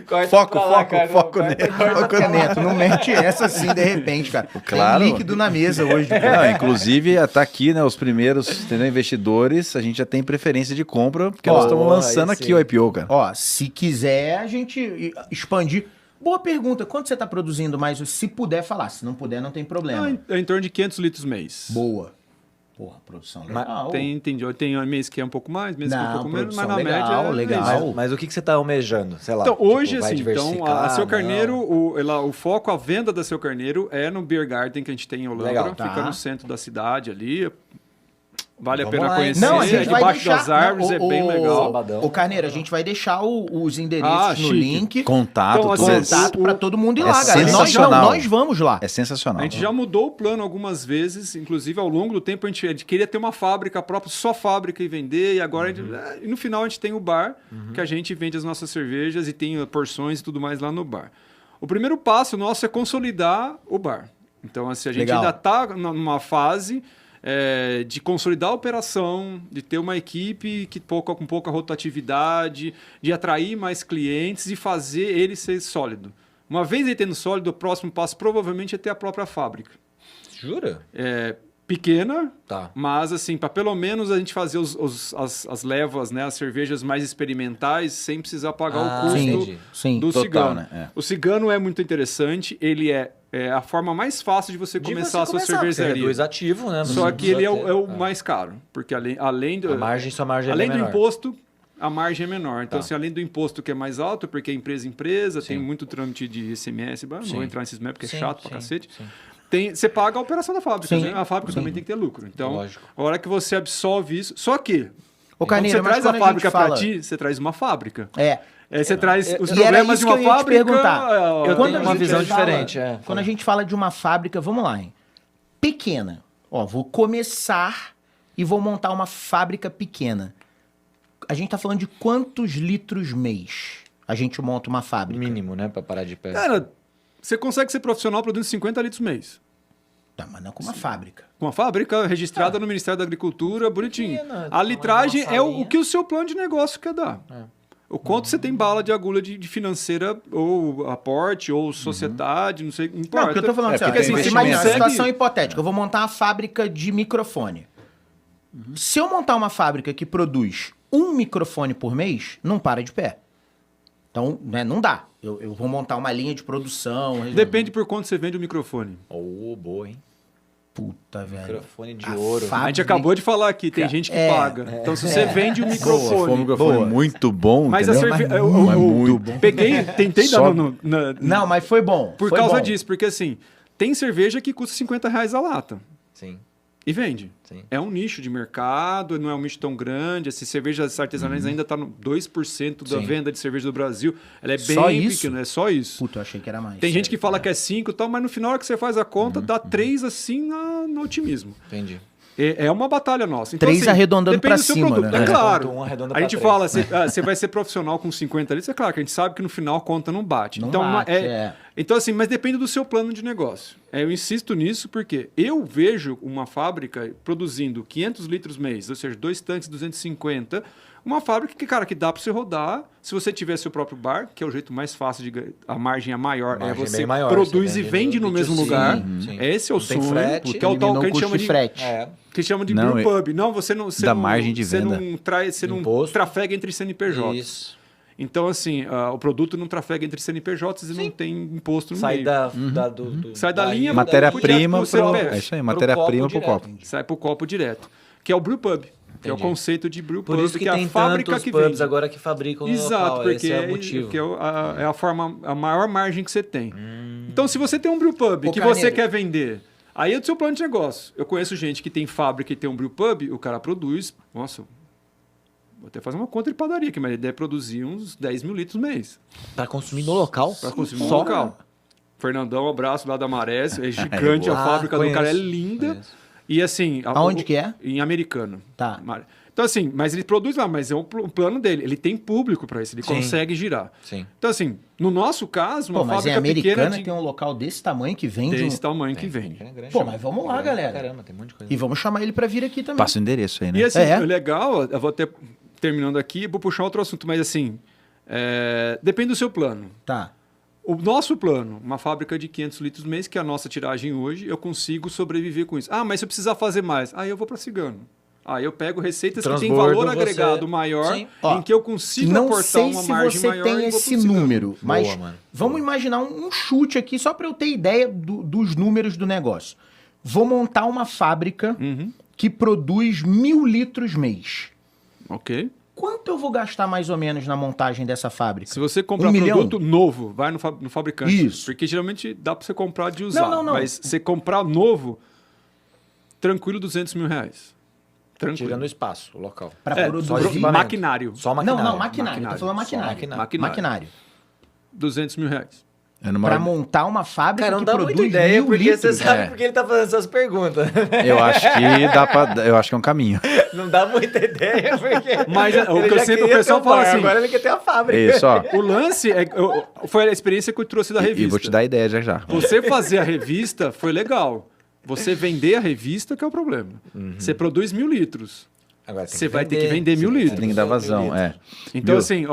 Corta Foco, pra lá, foco, cara, foco corta, nele. corta Ô, Neto, não mete essa assim de repente, cara. Claro. Tem líquido na mesa hoje. Não, inclusive, tá aqui, né? Os primeiros entendeu, investidores, a gente já tem preferência de compra, porque nós estamos lançando aí aqui sim. o IPO, cara. Ó, se quiser a gente expandir... Boa pergunta, quanto você tá produzindo mais? Se puder falar, se não puder não tem problema. É em torno de 500 litros mês. Boa. Porra, produção legal. Tem mês que é um pouco mais, mês que é um Não, pouco menos, mas produção na legal, média é legal. isso. Mas o que você tá almejando? Sei lá. Então, hoje, tipo, vai assim, diversificar, a Seu não? Carneiro, o foco, a venda da Seu Carneiro é no Beer Garden que a gente tem em Olambra, Legal, fica tá. no centro da cidade ali. Vale a Vamos pena lá, conhecer, Não, a gente vai debaixo deixar... das árvores, é bem legal. Sabadão. Ô, Carneiro, a gente vai deixar os endereços no chique. link. Contato, Então, tudo. assim, Contato pra todo mundo ir É lá, galera. sensacional. Nós vamos lá. É sensacional. A gente já mudou o plano algumas vezes, inclusive ao longo do tempo a gente queria ter uma fábrica própria, só fábrica e vender, e agora e no final a gente tem o bar, que a gente vende as nossas cervejas e tem porções e tudo mais lá no bar. O primeiro passo nosso é consolidar o bar. Então, assim, a gente Legal. ainda está numa fase de consolidar a operação, de ter uma equipe com pouca rotatividade, de atrair mais clientes e fazer ele ser sólido. Uma vez ele tendo sólido, o próximo passo provavelmente é ter a própria fábrica. Jura? Pequena, Tá. mas assim, para pelo menos a gente fazer as levas, né, as cervejas mais experimentais, sem precisar pagar o custo entendi. Sim. do Total, cigano. né? É. O cigano é muito interessante, ele é a forma mais fácil de você começar a sua Você cervejaria. reduz ativo, né? Só Não que ele é precisa o ter- mais caro, porque além do, Sua margem além é do menor. imposto, a margem é menor. Então, Tá. assim, além do imposto que é mais alto, porque é empresa, Sim. tem muito trâmite de ICMS, não Sim. vou entrar nesses métodos porque Sim, é chato sim, pra cacete. sim. Você paga a operação da fábrica, Sim. né? A fábrica também tem que ter lucro. Então, Lógico. a hora que você absorve isso... Só que, Ô, quando Carneiro, você mas traz a quando fábrica gente fala... para ti, você traz uma fábrica. É. Aí você traz os E era problemas isso de uma que eu ia te fábrica... perguntar. Eu Quando tenho a uma gente visão fala- diferente. Quando a gente fala de uma fábrica, vamos lá, hein? Pequena. Ó, vou começar e vou montar uma fábrica pequena. A gente tá falando de quantos litros mês a gente monta uma fábrica? Mínimo, né? Pra parar de pé. Cara, você consegue ser profissional produzindo 50 litros mês. Tá, mas não com uma fábrica. Com uma fábrica registrada no Ministério da Agricultura, bonitinho. Pequena, A litragem uma é o salinha. que o seu plano de negócio quer dar. O quanto você tem bala de agulha de financeira, ou aporte, ou sociedade, não sei, não importa. Não, porque eu tô falando assim, ó, porque tem imagina uma investimento. situação hipotética. Eu vou montar uma fábrica de microfone. Se eu montar uma fábrica que produz um microfone por mês, não para de pé. Então, né, não dá. Eu vou montar uma linha de produção. Depende por quanto você vende o microfone. Boa, hein? Puta, velho. Microfone de A ouro. fábrica- A gente acabou de falar aqui, tem gente que paga. Então, se você vende o Boa, microfone... foi um microfone Boa. muito bom, Mas a entendeu? cerveja... Mas muito bom. Tentei Só- dar Não, mas foi bom. por foi causa bom. disso, porque assim, tem cerveja que custa R$50 a lata. Sim, E vende. sim. É um nicho de mercado, não é um nicho tão grande. Assim, cervejas artesanais ainda está no 2% da Sim. venda de cerveja do Brasil. Ela é Só bem isso? pequena, é só isso. Puta, eu achei que era mais. Tem gente que fala que é 5 e tal, mas no final, a hora que você faz a conta, dá 3 assim no otimismo. Entendi. É uma batalha nossa. Então, 3 assim, arredondando depende pra do seu cima, produto. né? É claro. Um arredonda A pra gente 3. fala, você vai ser profissional com 50 litros, é claro que a gente sabe que no final a conta não bate. Não então, bate, Então, assim, mas depende do seu plano de negócio. Eu insisto nisso porque eu vejo uma fábrica produzindo 500 litros mês, ou seja, 2 tanques 250, uma fábrica que, cara, que dá para você rodar. Se você tiver seu próprio bar, que é o jeito mais fácil de ganhar, a margem é maior, Margem você bem maior, produz você e vende no mesmo sim, lugar. sim. Esse é o Não tem sonho, frete, que é o tal eliminou que a o gente custo chama de de frete. que chama de Não, brewpub. Não, você não da margem de venda. Você não Imposto. trafega entre CNPJs. Isso. Então, assim, o produto não trafega entre CNPJs e não tem imposto no Sai meio. da Sai da linha, Matéria-prima você pro... pega. É isso aí, matéria-prima pro copo. Sai pro copo direto. Que é o brewpub. Que é o Entendi. conceito de brewpub, Por isso que é tem a fábrica tantos que pubs vende. agora que fabricam no Exato, local. porque Esse é o motivo. é a maior margem que você tem. Então, se você tem um brewpub Ô, que Carneiro. você quer vender, aí é do seu plano de negócio. Eu conheço gente que tem fábrica e tem um brewpub, o cara produz, nossa, vou até fazer uma conta de padaria aqui, mas ele deve produzir uns 10 mil litros mês Pra consumir no local? para consumir no Só? local. Fernandão, abraço lá da Marés, é gigante, a Ah, fábrica do cara é conheço, linda. conheço. E assim... Aonde que é? Em Americana. Tá. Então assim, mas ele produz lá, mas é o plano dele. Ele tem público para isso, ele Sim. consegue girar. Sim. Então assim, no nosso caso, uma Pô, mas em fábrica Americana pequena tem um local desse tamanho que vende desse um... tamanho que vende. Pô, mas vamos lá, galera. Caramba, tem um monte de coisa. E vamos chamar ele pra vir aqui também. Passa o endereço aí, né? E assim, É. o legal, eu vou até terminando aqui, vou puxar outro assunto, mas assim, depende do seu plano. Tá. O nosso plano, uma fábrica de 500 litros mês, que é a nossa tiragem hoje, eu consigo sobreviver com isso. Ah, mas se eu precisar fazer mais, aí eu vou para Cigano. Aí eu pego receitas que têm Transbordo, valor você- agregado maior, Sim. Ó, em que eu consigo Não aportar sei uma se margem você maior tem e vou pro esse Cigano. número, mas Boa, mano. vamos imaginar um chute aqui só para eu ter ideia dos números do negócio. Vou montar uma fábrica que produz 1.000 litros mês. Ok. Quanto eu vou gastar mais ou menos na montagem dessa fábrica? Se você comprar 1 milhão? produto novo, vai no fabricante. Isso. Porque geralmente dá para você comprar de usar. Não. Mas você comprar novo, tranquilo, R$200 mil. Tranquilo. Tirando o espaço, o local. Para Só produzir... equipamento. maquinário. Só maquinário. Não, maquinário. Maquinário. Tô falando maquinário. Só maquinário. Maquinário. R$200 mil. É numa... Para montar uma fábrica Cara, não que dá produz muita ideia, 1.000 porque litros. você sabe É. porque ele tá fazendo essas perguntas. Eu acho que dá pra... Eu acho que é um caminho. Não dá muita ideia, porque... Mas o ele que eu já sempre o queria pessoal ter um fala bar, assim, Agora ele quer ter a fábrica. Isso, ó. o lance foi a experiência que eu trouxe da revista. E vou te dar ideia já já. Você fazer a revista foi legal. Você vender a revista que é o problema. Você produz 1.000 litros. Agora tem Você vai ter que vender 1.000 litros. Tem que dar vazão, é. Então, Viu? assim,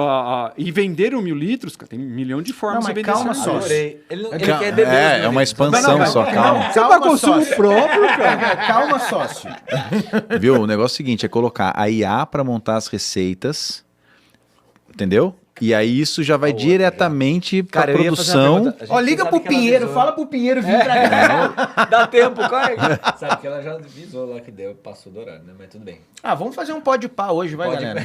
e vender 1.000 litros, cara, tem 1 milhão de formas Não, de mas vender calma esse só. negócio. Adorei. Ele quer Calma, beber. é uma expansão Não, só, calma. Você tá consumo próprio, cara. Calma, sócio. Viu? O negócio é o seguinte, é colocar a IA para montar as receitas, entendeu? E aí isso já vai diretamente para Cara, eu ia fazer uma produção. pergunta. A gente Ó, liga sabe pro que ela Pinheiro, avisou. fala pro Pinheiro vir pra cá. Dá tempo, corre. Sabe que ela já avisou lá que deu, passou do horário, né? Mas tudo bem. Ah, vamos fazer um pode pá hoje, vai, Pode galera.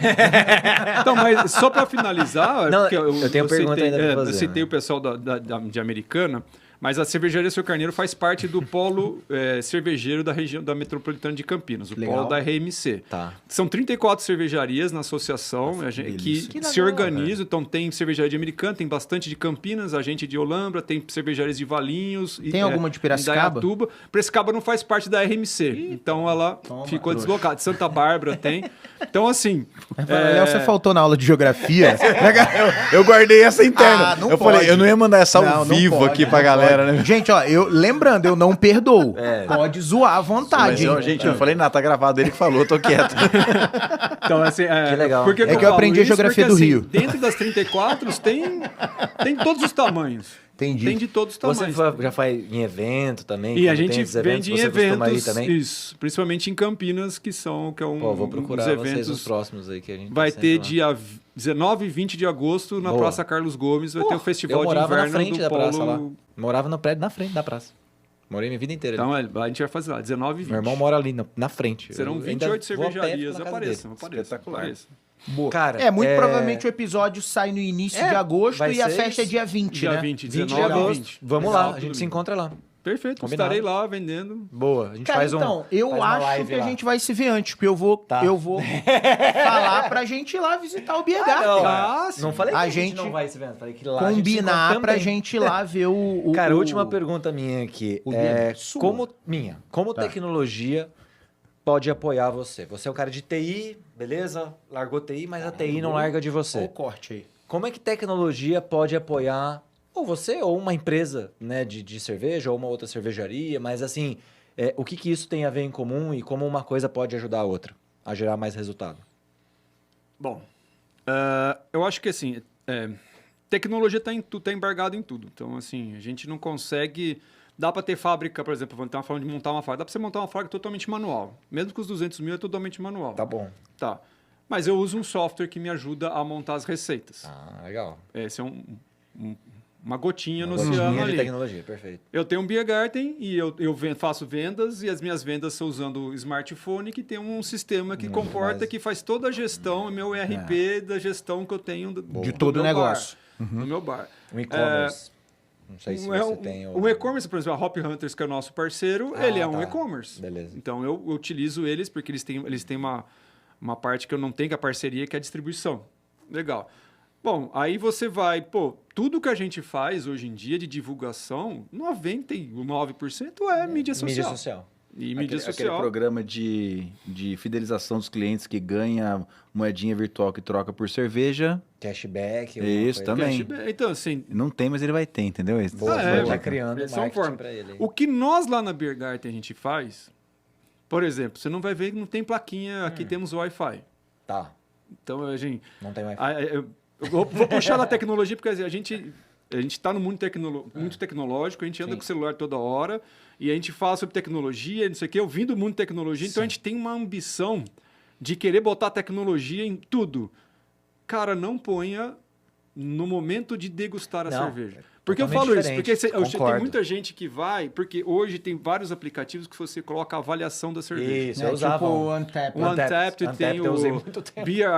Então, mas só para finalizar, Não, porque eu tenho pergunta citei, ainda pra fazer, eu citei né? o pessoal de Americana, mas a cervejaria Seu Carneiro faz parte do polo cervejeiro da região da metropolitana de Campinas, o Legal. polo da RMC. Tá. São 34 cervejarias na associação que se organizam. Então, tem cervejaria de Americana, tem bastante de Campinas, a gente de Olambra, tem cervejarias de Valinhos. Tem alguma de Piracicaba? Indaiatuba. Piracicaba não faz parte da RMC, então ela ficou trouxa. deslocada. De Santa Bárbara tem. Então, assim... Léo, você faltou na aula de geografia. Eu guardei essa interna. Ah, não eu pode. falei, eu não ia mandar essa ao Não, não vivo pode, aqui não pra galera, pode. né? Gente, ó, lembrando, eu não perdoo. Pode zoar à Mas vontade, hein? gente, eu falei, não, tá gravado, ele que falou, tô quieto. Então, assim, Que legal. Por É que eu falo aprendi a isso? geografia Porque, do assim, Rio. Dentro das 34, tem todos os tamanhos. Entendi. Tem de todos os Você tamanhos. já faz em evento também? E a Quando tem gente esses vende em você costuma ir eventos, também? isso, principalmente em Campinas, que é um Pô, vou procurar dos vocês nos eventos. próximos aí que a gente Vai tá ter sempre lá. dia 19 e 20 de agosto na Boa. Praça Carlos Gomes, vai ter o Festival Eu de morava na Inverno frente do da praça lá. Polo. Morava no prédio na frente da praça. Morei minha vida inteira. ali. Então, a gente vai fazer lá, 19 e 20. Meu irmão mora ali na frente. Serão Eu ainda 28 vou a pé, cervejarias, fico na casa apareçam, dele. apareçam. Espetacular. apareçam. Boa. Cara, muito provavelmente o episódio sai no início de agosto vai e a ser festa é isso. dia 20, Dia né? 20, 20 de 19 e agosto. 20. Vamos Legal, lá, a tudo gente se bem. encontra lá. Perfeito, Combinado. estarei lá vendendo. Boa, a gente Cara, faz então, faz uma acho live que a lá. gente vai se ver antes, porque eu vou falar pra gente ir lá visitar o Beer Garden. Não falei que A a gente gente não vai se vendo, falei que lá a gente se Combinar encontra pra também. gente ir lá ver o... Cara, a última pergunta minha aqui o é dedo. Sua. como Tá. tecnologia pode apoiar você? Você é um cara de TI, beleza? Largou TI, mas a TI não larga de Olha o você. corte aí. Como é que tecnologia pode apoiar ou você, ou uma empresa, né, de cerveja, ou uma outra cervejaria, mas assim, o que isso tem a ver em comum e como uma coisa pode ajudar a outra a gerar mais resultado? Bom, eu acho que assim, tecnologia tá embargado em tudo. Então, assim, a gente não consegue... Dá para ter fábrica, por exemplo, vamos estar falando de montar uma fábrica. Dá para você montar uma fábrica totalmente manual. Mesmo com os 200 mil é totalmente manual. Tá bom. Tá. Mas eu uso um software que me ajuda a montar as receitas. Ah, legal. Esse é uma gotinha no Gotinha oceano de ali. tecnologia, perfeito. Eu tenho um Beer Garden e eu faço vendas e as minhas vendas são usando o smartphone que tem um sistema que comporta, que faz toda a gestão, meu ERP da gestão que eu tenho De todo o meu negócio. bar, do meu bar. Um e-commerce. Não sei se você tem... O e-commerce, por exemplo, a Hop Hunters, que é o nosso parceiro, ele é um tá. e-commerce. Beleza. Então, eu utilizo eles porque eles têm uma parte que eu não tenho, que é a parceria, que é a distribuição. Legal. Bom, aí você vai... tudo que a gente faz hoje em dia de divulgação, 99% é mídia social. Mídia social. E mídia Aquele social... programa de fidelização dos clientes que ganha moedinha virtual que troca por cerveja. Cashback. Isso também. Então, assim... Não tem, mas ele vai ter, entendeu? Boa, é, já mas- criando Essa é uma marketing forma. pra ele. O que nós lá na Beer Garden a gente faz, por exemplo, você não vai ver que não tem plaquinha, aqui temos Wi-Fi. Tá, Então, a gente... não tem mais... Eu vou puxar da tecnologia, porque a gente está no mundo muito tecnológico, a gente anda com o celular toda hora, e a gente fala sobre tecnologia, não sei o quê, eu vim do mundo de tecnologia, então a gente tem uma ambição de querer botar tecnologia em tudo. Cara, não ponha no momento de degustar a Não, cerveja. é Porque eu totalmente falo isso, porque diferente, tem concordo. muita gente que vai, porque hoje tem vários aplicativos que você coloca a avaliação da cerveja. Isso, É, eu usava. tipo o Untapped. O Untapped tem eu usei o muito tempo. Beer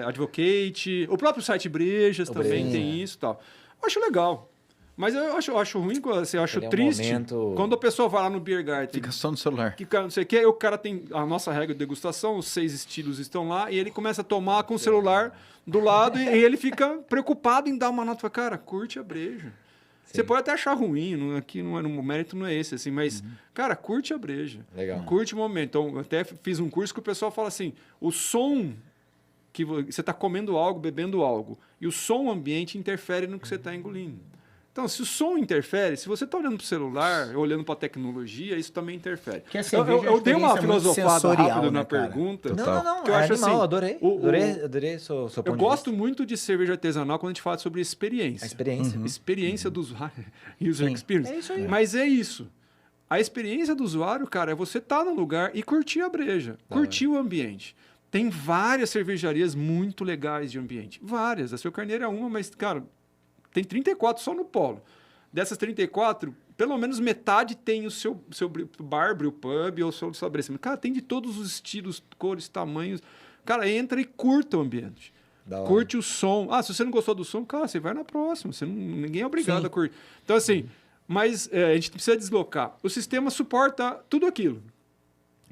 Advocate, o próprio site Brejas também Brejas. tem isso e tal. Eu acho legal. Mas eu acho ruim, assim, eu acho Aquele triste momento- quando a pessoa vai lá no Beer Garden, Fica só no celular. que não sei o que, o cara tem a nossa regra de degustação, os 6 estilos estão lá, e ele começa a tomar com o celular do lado e ele fica preocupado em dar uma nota. Cara, curte a breja. Você pode até achar ruim, aqui não é, o mérito não é esse, assim, mas, cara, curte a breja. Legal. Curte o momento. Então, eu até fiz um curso que o pessoal fala assim, o som que você está comendo algo, bebendo algo, e o som ambiente interfere no que você está engolindo. Então, se o som interfere, se você está olhando para o celular, olhando para a tecnologia, isso também interfere. Que a cerveja é Eu dei uma experiência muito filosofada sensorial, rápida né, na cara? pergunta. Não, que eu acho animal, assim, adorei. Adorei seu Eu ponto de gosto muito de cerveja artesanal quando a gente fala sobre experiência. vista. A experiência. Experiência do usuário. User Sim. experience. É isso aí. Mas é isso. A experiência do usuário, cara, é você estar no lugar e curtir a breja. Curtir o ambiente. Tem várias cervejarias muito legais de ambiente. Várias. A Seu Carneiro é uma, mas, cara, tem 34 só no Polo. Dessas 34, pelo menos metade tem o seu bar, brew pub ou seu estabelecimento. Cara, tem de todos os estilos, cores, tamanhos. Cara, entra e curta o ambiente. Da hora. Curte o som. Ah, se você não gostou do som, cara, você vai na próxima. Ninguém é obrigado Sim. a curtir. Então, assim, mas a gente precisa deslocar. O sistema suporta tudo aquilo.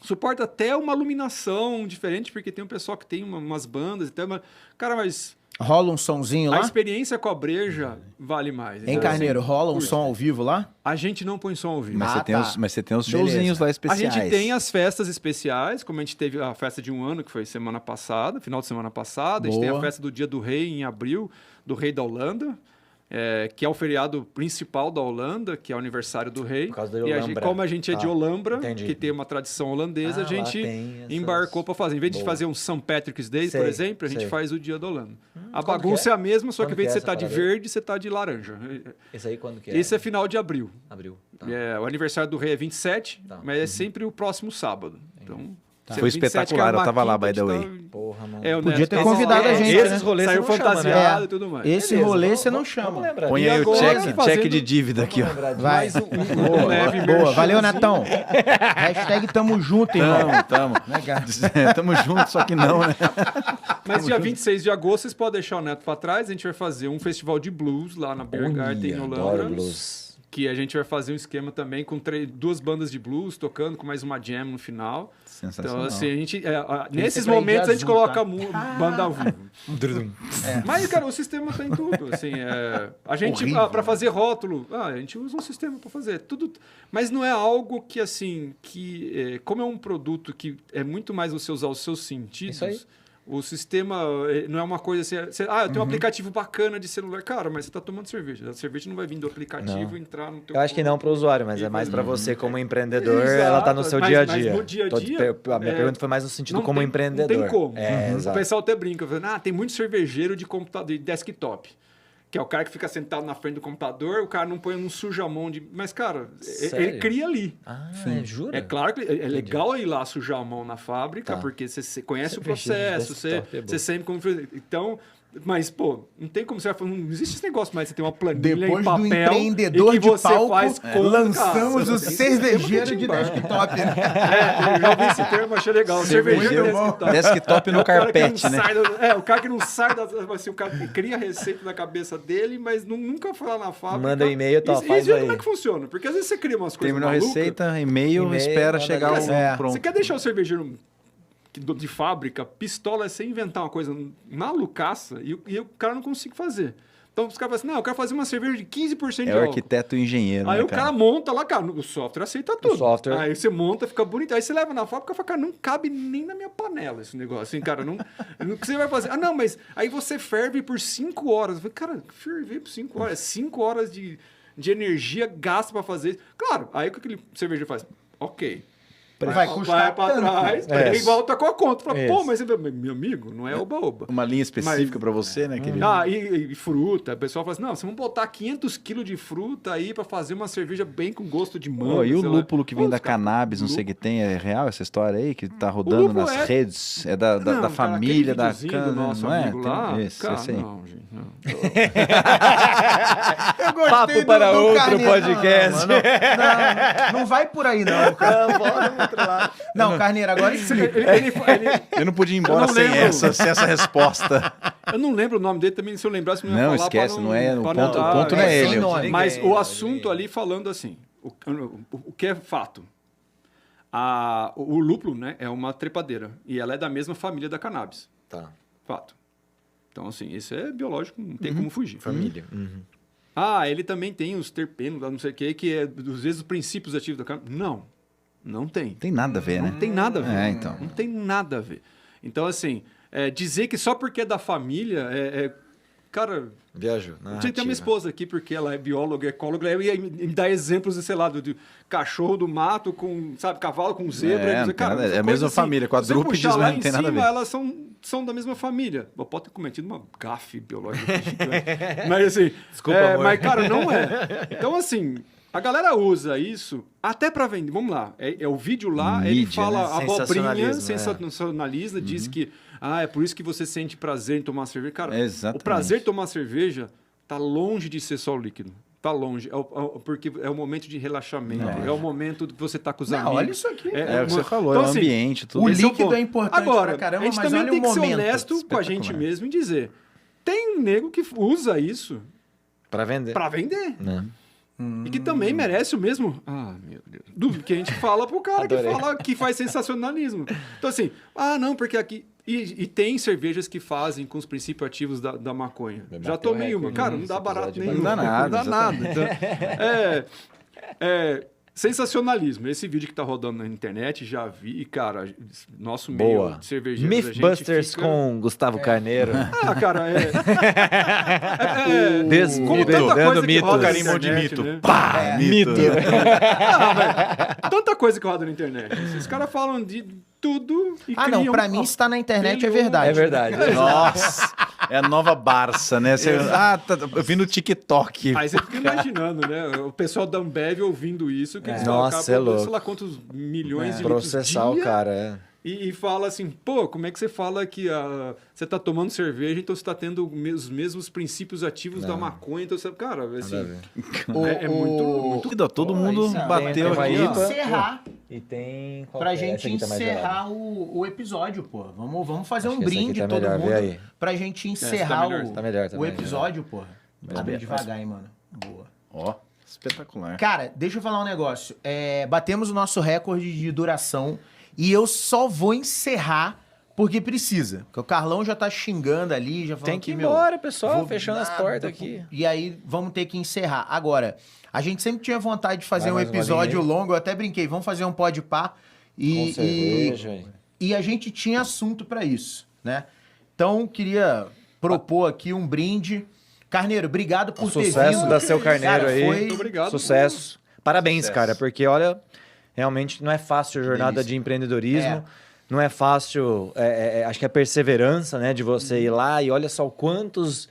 Suporta até uma iluminação diferente, porque tem um pessoal que tem umas bandas e tal. Cara, mas Rola um sonzinho a lá? experiência com a breja vale mais. Hein, Então, Carneiro? assim, Rola um curte. som ao vivo lá? A gente não põe som ao vivo. Mas, Ah, mas você tem os Beleza. showzinhos lá A especiais. gente tem as festas especiais, como a gente teve a festa de 1 ano, que foi semana passada, final de semana passada. A gente tem a Boa. festa do Dia do Rei em abril, do Rei da Holanda, que é o feriado principal da Holanda, que é o aniversário do rei. Por causa do E Olambra. como a gente é de Tá. Olambra, Entendi. que tem uma tradição holandesa, Ah, a gente lá tem essas- embarcou para fazer. Em vez de Boa. fazer um St. Patrick's Day, Sei, por exemplo, a gente sei. faz o Dia da Holanda. A quando bagunça que é a mesma, só que Quando em vez de que é você estar essa de parada aí? verde, você está de laranja. Esse aí quando que é? Esse é final de abril. Abril. Tá. O aniversário do rei é 27, Tá. mas é sempre o próximo sábado. Então, se é Foi 27, espetacular, que é eu tava lá, uma by the quinta, way. a gente tá- Porra, mano. É, o Podia Neto ter tem convidado a esse- gente, Esses né? rolês Saiu você não chama, fantasiado né? e tudo mais. Esse Beleza, rolê vamos- você não vamos chama. lembrar Põe E aí o agora, cheque fazendo- de dívida aqui, ó. Vamos lembrar disso. Vai. Mais um leve Boa, merchan. valeu, Netão. Hashtag tamo junto, irmão. Tamo. Né, cara? Tamo junto, só que não, né? Mas dia 26 de agosto, vocês podem deixar o Neto pra trás. A gente vai fazer um festival de blues lá na Beer Garden em Adoro Olambra. blues. Que a gente vai fazer um esquema também com 2 bandas de blues tocando, com mais uma jam no final. Sensacional. Então, assim, a gente, nesses pra ir de momentos a gente azul, coloca tá? banda ao vivo. Mas, cara, o sistema tá em tudo. Assim, a gente, Horrível, para fazer rótulo, a gente usa um sistema para fazer tudo. Mas não é algo que, assim, como é um produto que é muito mais você usar os seus Isso aí. sentidos, O sistema não é uma coisa assim... eu tenho um aplicativo bacana de celular. Cara, mas você tá tomando cerveja. A cerveja não vai vir do aplicativo e entrar no teu... Eu acho que não para o usuário, mas é mais para você como empreendedor, ela tá no seu dia a dia. Mas no dia a dia... A minha pergunta foi mais no sentido como empreendedor. Não tem como. O Exato. pessoal até brinca, falando, tem muito cervejeiro de computador, de desktop. Que é o cara que fica sentado na frente do computador, o cara não põe um suja-mão de... Mas, cara, ele cria ali. Jura? É claro que é legal ir lá sujar a mão na fábrica, porque você conhece o processo, você sempre... Então... Mas, pô, não tem como você... Não existe esse negócio mais. Você tem uma planilha Depois em papel... do empreendedor e que de você palco, faz lançamos cara, o cervejeiro de desktop. Né? eu já ouvi esse termo, achei legal. Cervejeiro de desktop. Desktop no carpete, né? O cara que não sai assim, o cara que cria a receita na cabeça dele, mas nunca foi lá na fábrica. Manda um e-mail, faz e aí. como é que funciona? Porque às vezes você cria umas coisas Terminou a malucas. receita, e-mail, espera manda chegar ali. o pronto. Você quer deixar o cervejeiro de fábrica, pistola é você inventar uma coisa malucaça e o cara não consegue fazer. Então os caras falam assim, não, eu quero fazer uma cerveja de 15% de É o álcool. arquiteto e o engenheiro, Aí né, o cara monta lá, cara, o software aceita tudo. software. Aí você monta, fica bonito. Aí você leva na fábrica e fala, cara, não cabe nem na minha panela esse negócio. Assim, cara, não... O que você vai fazer? Não, mas aí você ferve por 5 horas. Eu falei, cara, ferver por 5 horas. 5 horas de energia gasta pra fazer isso. Claro, aí o que aquele cervejeiro faz? Ok. Vai custar pra tanto. trás, e volta com a conta. Fala, Isso. pô, mas meu amigo, não é oba-oba. Uma linha específica pra você, né? Querido? E fruta. O pessoal fala assim, não, vocês vão botar 500 quilos de fruta aí pra fazer uma cerveja bem com gosto de manga. E o sei lá. lúpulo que vem Pô, da cara, cannabis, não sei o que tem, é real essa história aí? Que tá rodando lúpulo nas é- redes? É da Não, cara, família, da aquele videozinho cana, do nosso não é? amigo lá. Tem esse, Cara, esse aí. não, gente, não. Eu gostei Papo para outro Carneiro. podcast. Não vai por aí, não. Cara. Não, Carneiro, agora explica. Eu não podia ir embora Eu não sem lembro. essa resposta. Eu não lembro o nome dele também, se eu lembrasse, não ia Não, falar esquece, pra não é. O pra ponto, dar- o ponto não é sem ele. nome. Mas Ninguém, o assunto ali falando assim, o que é fato? O lúpulo, né, é uma trepadeira e ela é da mesma família da cannabis. Tá. Fato. Então, assim, isso é biológico, não tem como fugir. Família. Ele também tem os terpenos, não sei o que é, às vezes, os princípios ativos da cannabis. Não tem. Tem nada a ver, né? Não tem nada a ver. É, então. Não tem nada a ver. Então, assim, dizer que só porque é da família cara, Viajou. tinha que ter uma esposa aqui, porque ela é bióloga, ecóloga, e me dá exemplos, sei lá, do cachorro do mato com, sabe, cavalo com zebra. É, e, não cara, tem nada- é a coisa mesma assim, família, se você quadrúpedes, puxar mas lá não em tem nada a cima, ver. elas são da mesma família. Eu posso ter cometido uma gafe biológica gigante. Mas assim, Desculpa, amor. mas cara, não é. Então assim, a galera usa isso até para vender. Vamos lá, é o vídeo lá, ele Mídia, fala né? abobrinha, Sensacionalismo, sensacionaliza, diz que é por isso que você sente prazer em tomar cerveja. Cara, Exatamente. o prazer de tomar cerveja tá longe de ser só o líquido. Tá longe, porque é o momento de relaxamento, é o momento que você tá com os amigos. Olha isso aqui. É o que você falou, Então, é o assim, ambiente, tudo. O esse é o líquido ponto. é importante Agora, pra caramba, a gente mas também olha tem o que ser momento. honesto com a gente Espetacular. mesmo em dizer. Tem nego que usa isso Pra vender. pra vender. Né? E que também merece o mesmo. Meu Deus. Do que a gente fala pro cara que faz sensacionalismo. Então, assim, não, porque aqui. E tem cervejas que fazem com os princípios ativos da maconha. Vai Já bater o tomei uma. recorde, Cara, né? não dá Esse barato episódio nenhum. não dá nada, Não dá nada. Então, sensacionalismo. Esse vídeo que tá rodando na internet, já vi. E, cara, nosso meio Boa. de cervejeiro. Mythbusters com Gustavo Carneiro. Cara, Desmito, como tanta dando coisa que mitos. roda na Carimbo de internet, mito. né? Pá! Mito. Tanta coisa que roda na internet. Esses caras falam de tudo e Não, criam- pra mim, se tá na internet é criam- verdade. É verdade. Nossa, é a nova Barça, né? Você, eu vi no TikTok. Aí você fica imaginando, né? O pessoal da Ambev ouvindo isso, que eles Nossa, colocam, é louco. sei lá quantos milhões de Processar litros o dia, cara, e fala assim, pô, como é que você fala que você tá tomando cerveja, então você tá tendo os mesmos princípios ativos da maconha, então você, cara, assim, é muito... Todo mundo isso, bateu tem uma aqui. ó. IPA. Encerrar, E tem... pra gente encerrar o episódio, pô. Vamos fazer Acho um que esse aqui brinde tá todo melhor, vê mundo aí. pra gente encerrar melhor, tá melhor, tá o melhor. episódio, pô. Abre devagar, hein, mano. Boa. Ó, espetacular. Cara, deixa eu falar um negócio. Batemos o nosso recorde de duração e eu só vou encerrar porque precisa. Porque o Carlão já tá xingando ali, já falando Tem que ir meu, embora, pessoal, vou fechando as nada, portas aqui. E aí vamos ter que encerrar. Agora, a gente sempre tinha vontade de fazer Vai um mais uma episódio linha longo, eu até brinquei, vamos fazer um podpar Com cerveja. e a gente tinha assunto pra isso, né? Então, queria propor aqui um brinde. Carneiro, obrigado por ter Sucesso vindo. da Seu Carneiro Cara, aí. foi- Muito obrigado. Sucesso. Parabéns, Sucesso. cara, porque olha, realmente não é fácil a jornada Delícia. de empreendedorismo. É. Não é fácil, acho que a perseverança, né, de você ir lá e olha só quantos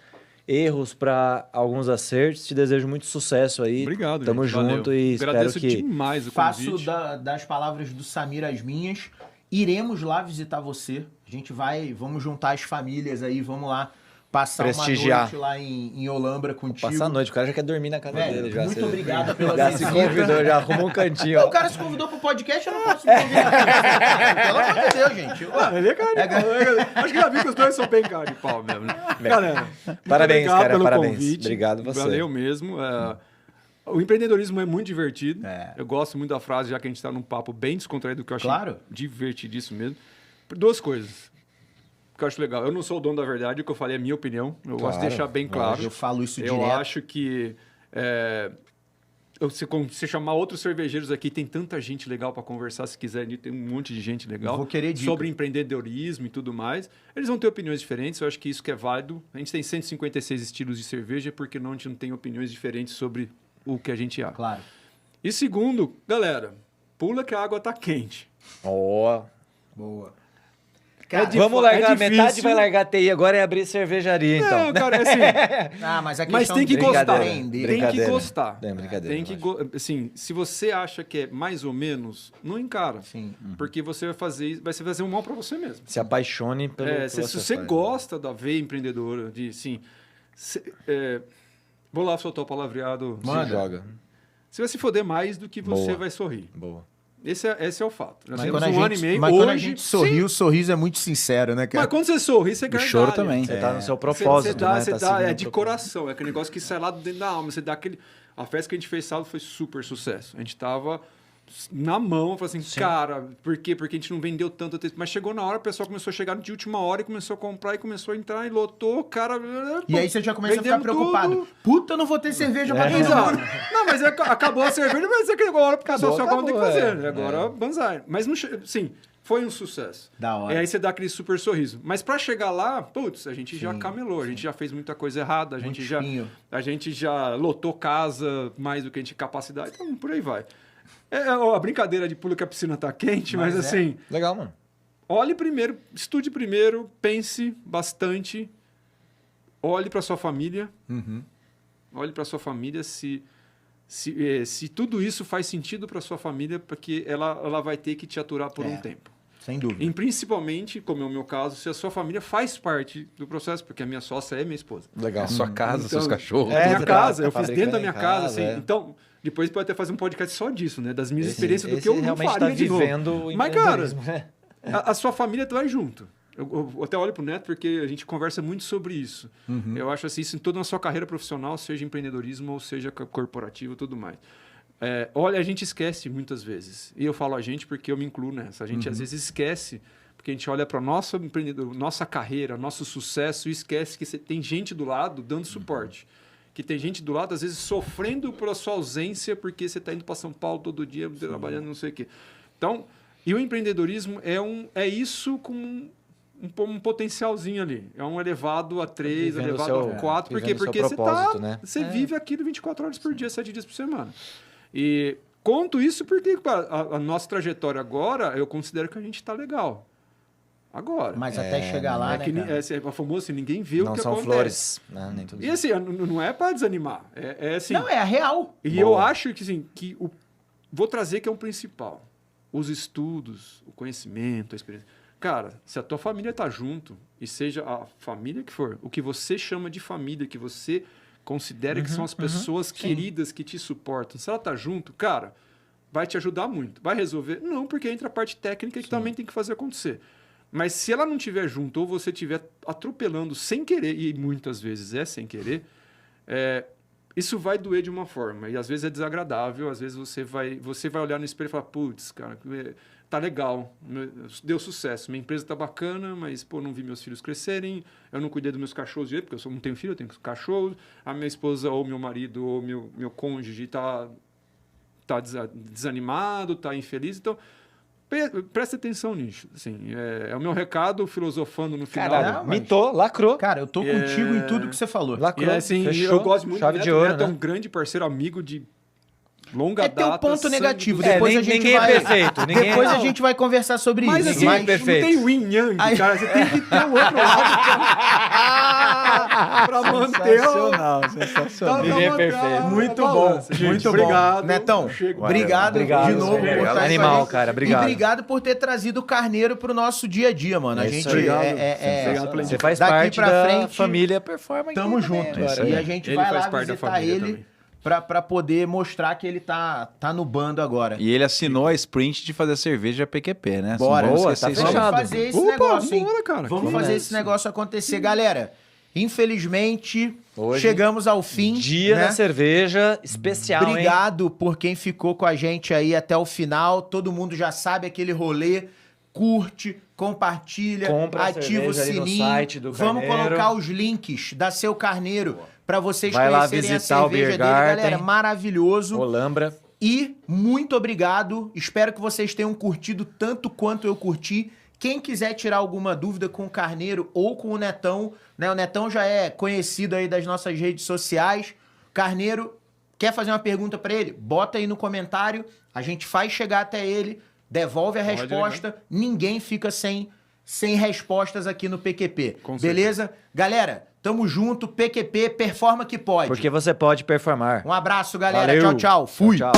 erros para alguns acertos. Te desejo muito sucesso aí. Obrigado, Tamo gente. Valeu. junto e espero Agradeço que... demais o Faço convite. das palavras do Samir as minhas. Iremos lá visitar você. A gente vamos juntar as famílias aí, vamos lá passar Prestigiar. uma noite lá em Olambra contigo. Passar a noite, o cara já quer dormir na casa Velho, dele. Já, muito Você- obrigado pela Já se visita. convidou, já arrumou um cantinho. O cara se convidou pro podcast, eu não posso me convidar. Pelo amor de Deus, gente. Ele é cara de pau. Acho que já vi que os dois são bem cara de pau mesmo. Né? Galera, muito Parabéns, obrigado cara, pelo parabéns. convite. Obrigado você. Valeu mesmo. O empreendedorismo é muito divertido. É. Eu gosto muito da frase, já que a gente está num papo bem descontraído, que eu achei Claro. divertidíssimo mesmo. Por duas coisas que eu acho legal. Eu não sou o dono da verdade, o que eu falei é a minha opinião. Eu gosto de Claro, deixar bem claro. Eu falo isso Eu direto. acho que se chamar outros cervejeiros aqui, tem tanta gente legal para conversar, se quiser, tem um monte de gente legal Vou querer dica. sobre empreendedorismo e tudo mais. Eles vão ter opiniões diferentes, eu acho que isso que é válido. A gente tem 156 estilos de cerveja, porque não, a gente não tem opiniões diferentes sobre o que a gente acha. Claro. E segundo, galera, pula que a água tá quente. Ó. Boa. Vamos largar, difícil. metade vai largar a TI agora e abrir cervejaria, então. Não, cara, assim, Ah, mas a mas questão tem que de gostar. Brincadeira, Tem que brincadeira. gostar. É, brincadeira, Tem que eu assim, se você acha que é mais ou menos, não encara. Sim. Porque você vai fazer um mal para você mesmo. Se apaixone pelo que Se você faz, né? gosta da veia empreendedora, de sim, vou lá soltar o palavreado. Manda. Se joga. Você vai se foder mais do que você Boa. vai sorrir. Boa. Esse é o fato. Nós Mas temos quando, um a ano e gente, meio. mas hoje, quando a gente sorri, sim, o sorriso é muito sincero, né, cara? mas quando você sorri, você gargalha. choro também. Você tá no seu Você propósito, dá, né? você Tá dá, seguindo é o de propósito. coração, é aquele negócio que sai lá dentro da alma. Você dá aquele. A festa que a gente fez sábado foi super sucesso. A gente tava na mão, falou assim, cara, por quê? Porque a gente não vendeu tanto. Mas chegou na hora, o pessoal começou a chegar de última hora e começou a comprar e começou a entrar e lotou, cara. E aí você já começa a ficar vendemos preocupado. tudo. Puta, eu não vou ter cerveja pra todo Exato. mundo. Não, mas acabou a cerveja, mas é que agora porque Acabou, só como tem que acabou, fazer. é. Agora, banzai. Mas, não, sim, foi um sucesso. Da hora. E aí você dá aquele super sorriso. Mas pra chegar lá, putz, a gente já camelou, a gente já fez muita coisa errada, a Muito gente, espinho. a gente já lotou casa mais do que a gente tinha capacidade, então por aí vai. A brincadeira de pulo que a piscina tá quente, mas, Mas é. assim, Legal, mano. olhe primeiro, estude primeiro, pense bastante, olhe para sua família, olhe para sua família se tudo isso faz sentido para sua família, porque ela vai ter que te aturar por um tempo. Sem dúvida. E principalmente, como é o meu caso, se a sua família faz parte do processo, porque a minha sócia é minha esposa. Legal. Sua casa, Então, seus cachorros. É, minha você casa, tá eu fiz fabricando dentro da minha em casa, casa, assim. é. Então, depois pode até fazer um podcast só disso, né? Das minhas Esse- experiências, do esse que eu não realmente faria tá de novo. vivendo o Mas, cara, empreendedorismo, né? a sua família vai junto. Eu até olho pro Neto porque a gente conversa muito sobre isso. Eu acho assim, isso em toda a sua carreira profissional, seja empreendedorismo ou seja corporativo e tudo mais. Olha, a gente esquece muitas vezes. E eu falo a gente porque eu me incluo nessa. A gente às vezes esquece, porque a gente olha para nossa carreira, nosso sucesso e esquece que você tem gente do lado dando suporte. Que tem gente do lado, às vezes, sofrendo pela sua ausência porque você está indo para São Paulo todo dia, trabalhando não sei o quê. Então, e o empreendedorismo é isso com um potencialzinho ali. É um elevado a 3, Vivendo elevado seu- a 4. Por quê? vivendo seu Porque propósito, né? você vive aquilo 24 horas por dia, 7 dias por semana. E conto isso porque a nossa trajetória agora, eu considero que a gente está legal. Agora. Mas até chegar lá, né, que cara? é famoso assim, ninguém vê o Não que são acontece. flores, né? Nem tudo E assim, não é para desanimar. É assim. Não, é a real. E Boa. eu acho que, assim, vou trazer que é o principal. Os estudos, o conhecimento, a experiência. Cara, se a tua família tá junto, e seja a família que for, o que você chama de família, que você considera que são as pessoas queridas que te suportam, se ela tá junto, cara, vai te ajudar muito. Vai resolver? Não, porque entra a parte técnica que também tem que fazer acontecer. Mas se ela não estiver junto, ou você estiver atropelando sem querer, e muitas vezes é sem querer, isso vai doer de uma forma. E às vezes é desagradável, às vezes você vai olhar no espelho e falar, putz, cara, tá legal, deu sucesso, minha empresa tá bacana, mas, pô, não vi meus filhos crescerem, eu não cuidei dos meus cachorros direito, porque eu não tenho filho, eu tenho cachorros, a minha esposa ou meu marido ou meu cônjuge tá desanimado, tá infeliz, então Presta atenção nisso. Assim, é o meu recado, filosofando no final. Caralho, mas- mitou, lacrou. Cara, eu tô contigo em tudo que você falou. E Lacrou, assim, fechou. eu gosto muito Chave do de Neto. ouro, Neto é né? um grande parceiro, amigo de longa É teu data. ponto sangue negativo. do- Depois a gente ninguém vai... é perfeito. Ninguém Depois é... a gente vai conversar sobre Mas isso. assim, Ninguém é não perfeito. tem yin yang, Aí- cara. Você tem que ter o outro lado pra manter o... Sensacional. Ninguém é perfeito. Muito a bom, balança, gente. muito Obrigado. bom. Netão, Chego. obrigado, Obrigado, de novo obrigado. por estar aí com a Animal, gente. cara, obrigado. E obrigado por ter trazido o Carneiro pro nosso dia a dia, mano. A É gente isso aí. Obrigado. é Obrigado pela Você faz Daqui parte pra da frente, família Performa. tamo aqui também junto. agora, E né? a gente Ele vai faz lá parte da visitar família ele também. pra poder mostrar que ele tá no bando agora. E ele assinou a sprint de fazer cerveja PQP, né? Bora. Vamos Boa, esquecer tá isso. Vamos fechado. fazer esse Opa, negócio, hein? bora, cara. Vamos Que fazer isso. esse negócio acontecer. Galera, infelizmente, Hoje, chegamos ao fim. Dia né? da cerveja especial, hein? Obrigado por quem ficou com a gente aí até o final. Todo mundo já sabe aquele rolê. Curte, compartilha, Compra a ativa o cerveja ali no sininho. site do Vamos Carneiro. colocar os links da Seu Carneiro para vocês Vai lá conhecerem a visitar o cerveja Beer dele, Garden. galera. Maravilhoso. Olambra. E muito obrigado. Espero que vocês tenham curtido tanto quanto eu curti. Quem quiser tirar alguma dúvida com o Carneiro ou com o Netão, né? O Netão já é conhecido aí das nossas redes sociais. Carneiro, quer fazer uma pergunta pra ele? Bota aí no comentário. A gente faz chegar até ele, devolve a Pode resposta. Ninguém fica sem respostas aqui no PQP. Com Beleza? Galera, tamo junto. PQP, performa que pode. Porque você pode performar. Um abraço, galera. Valeu. Tchau, tchau. Fui. Tchau.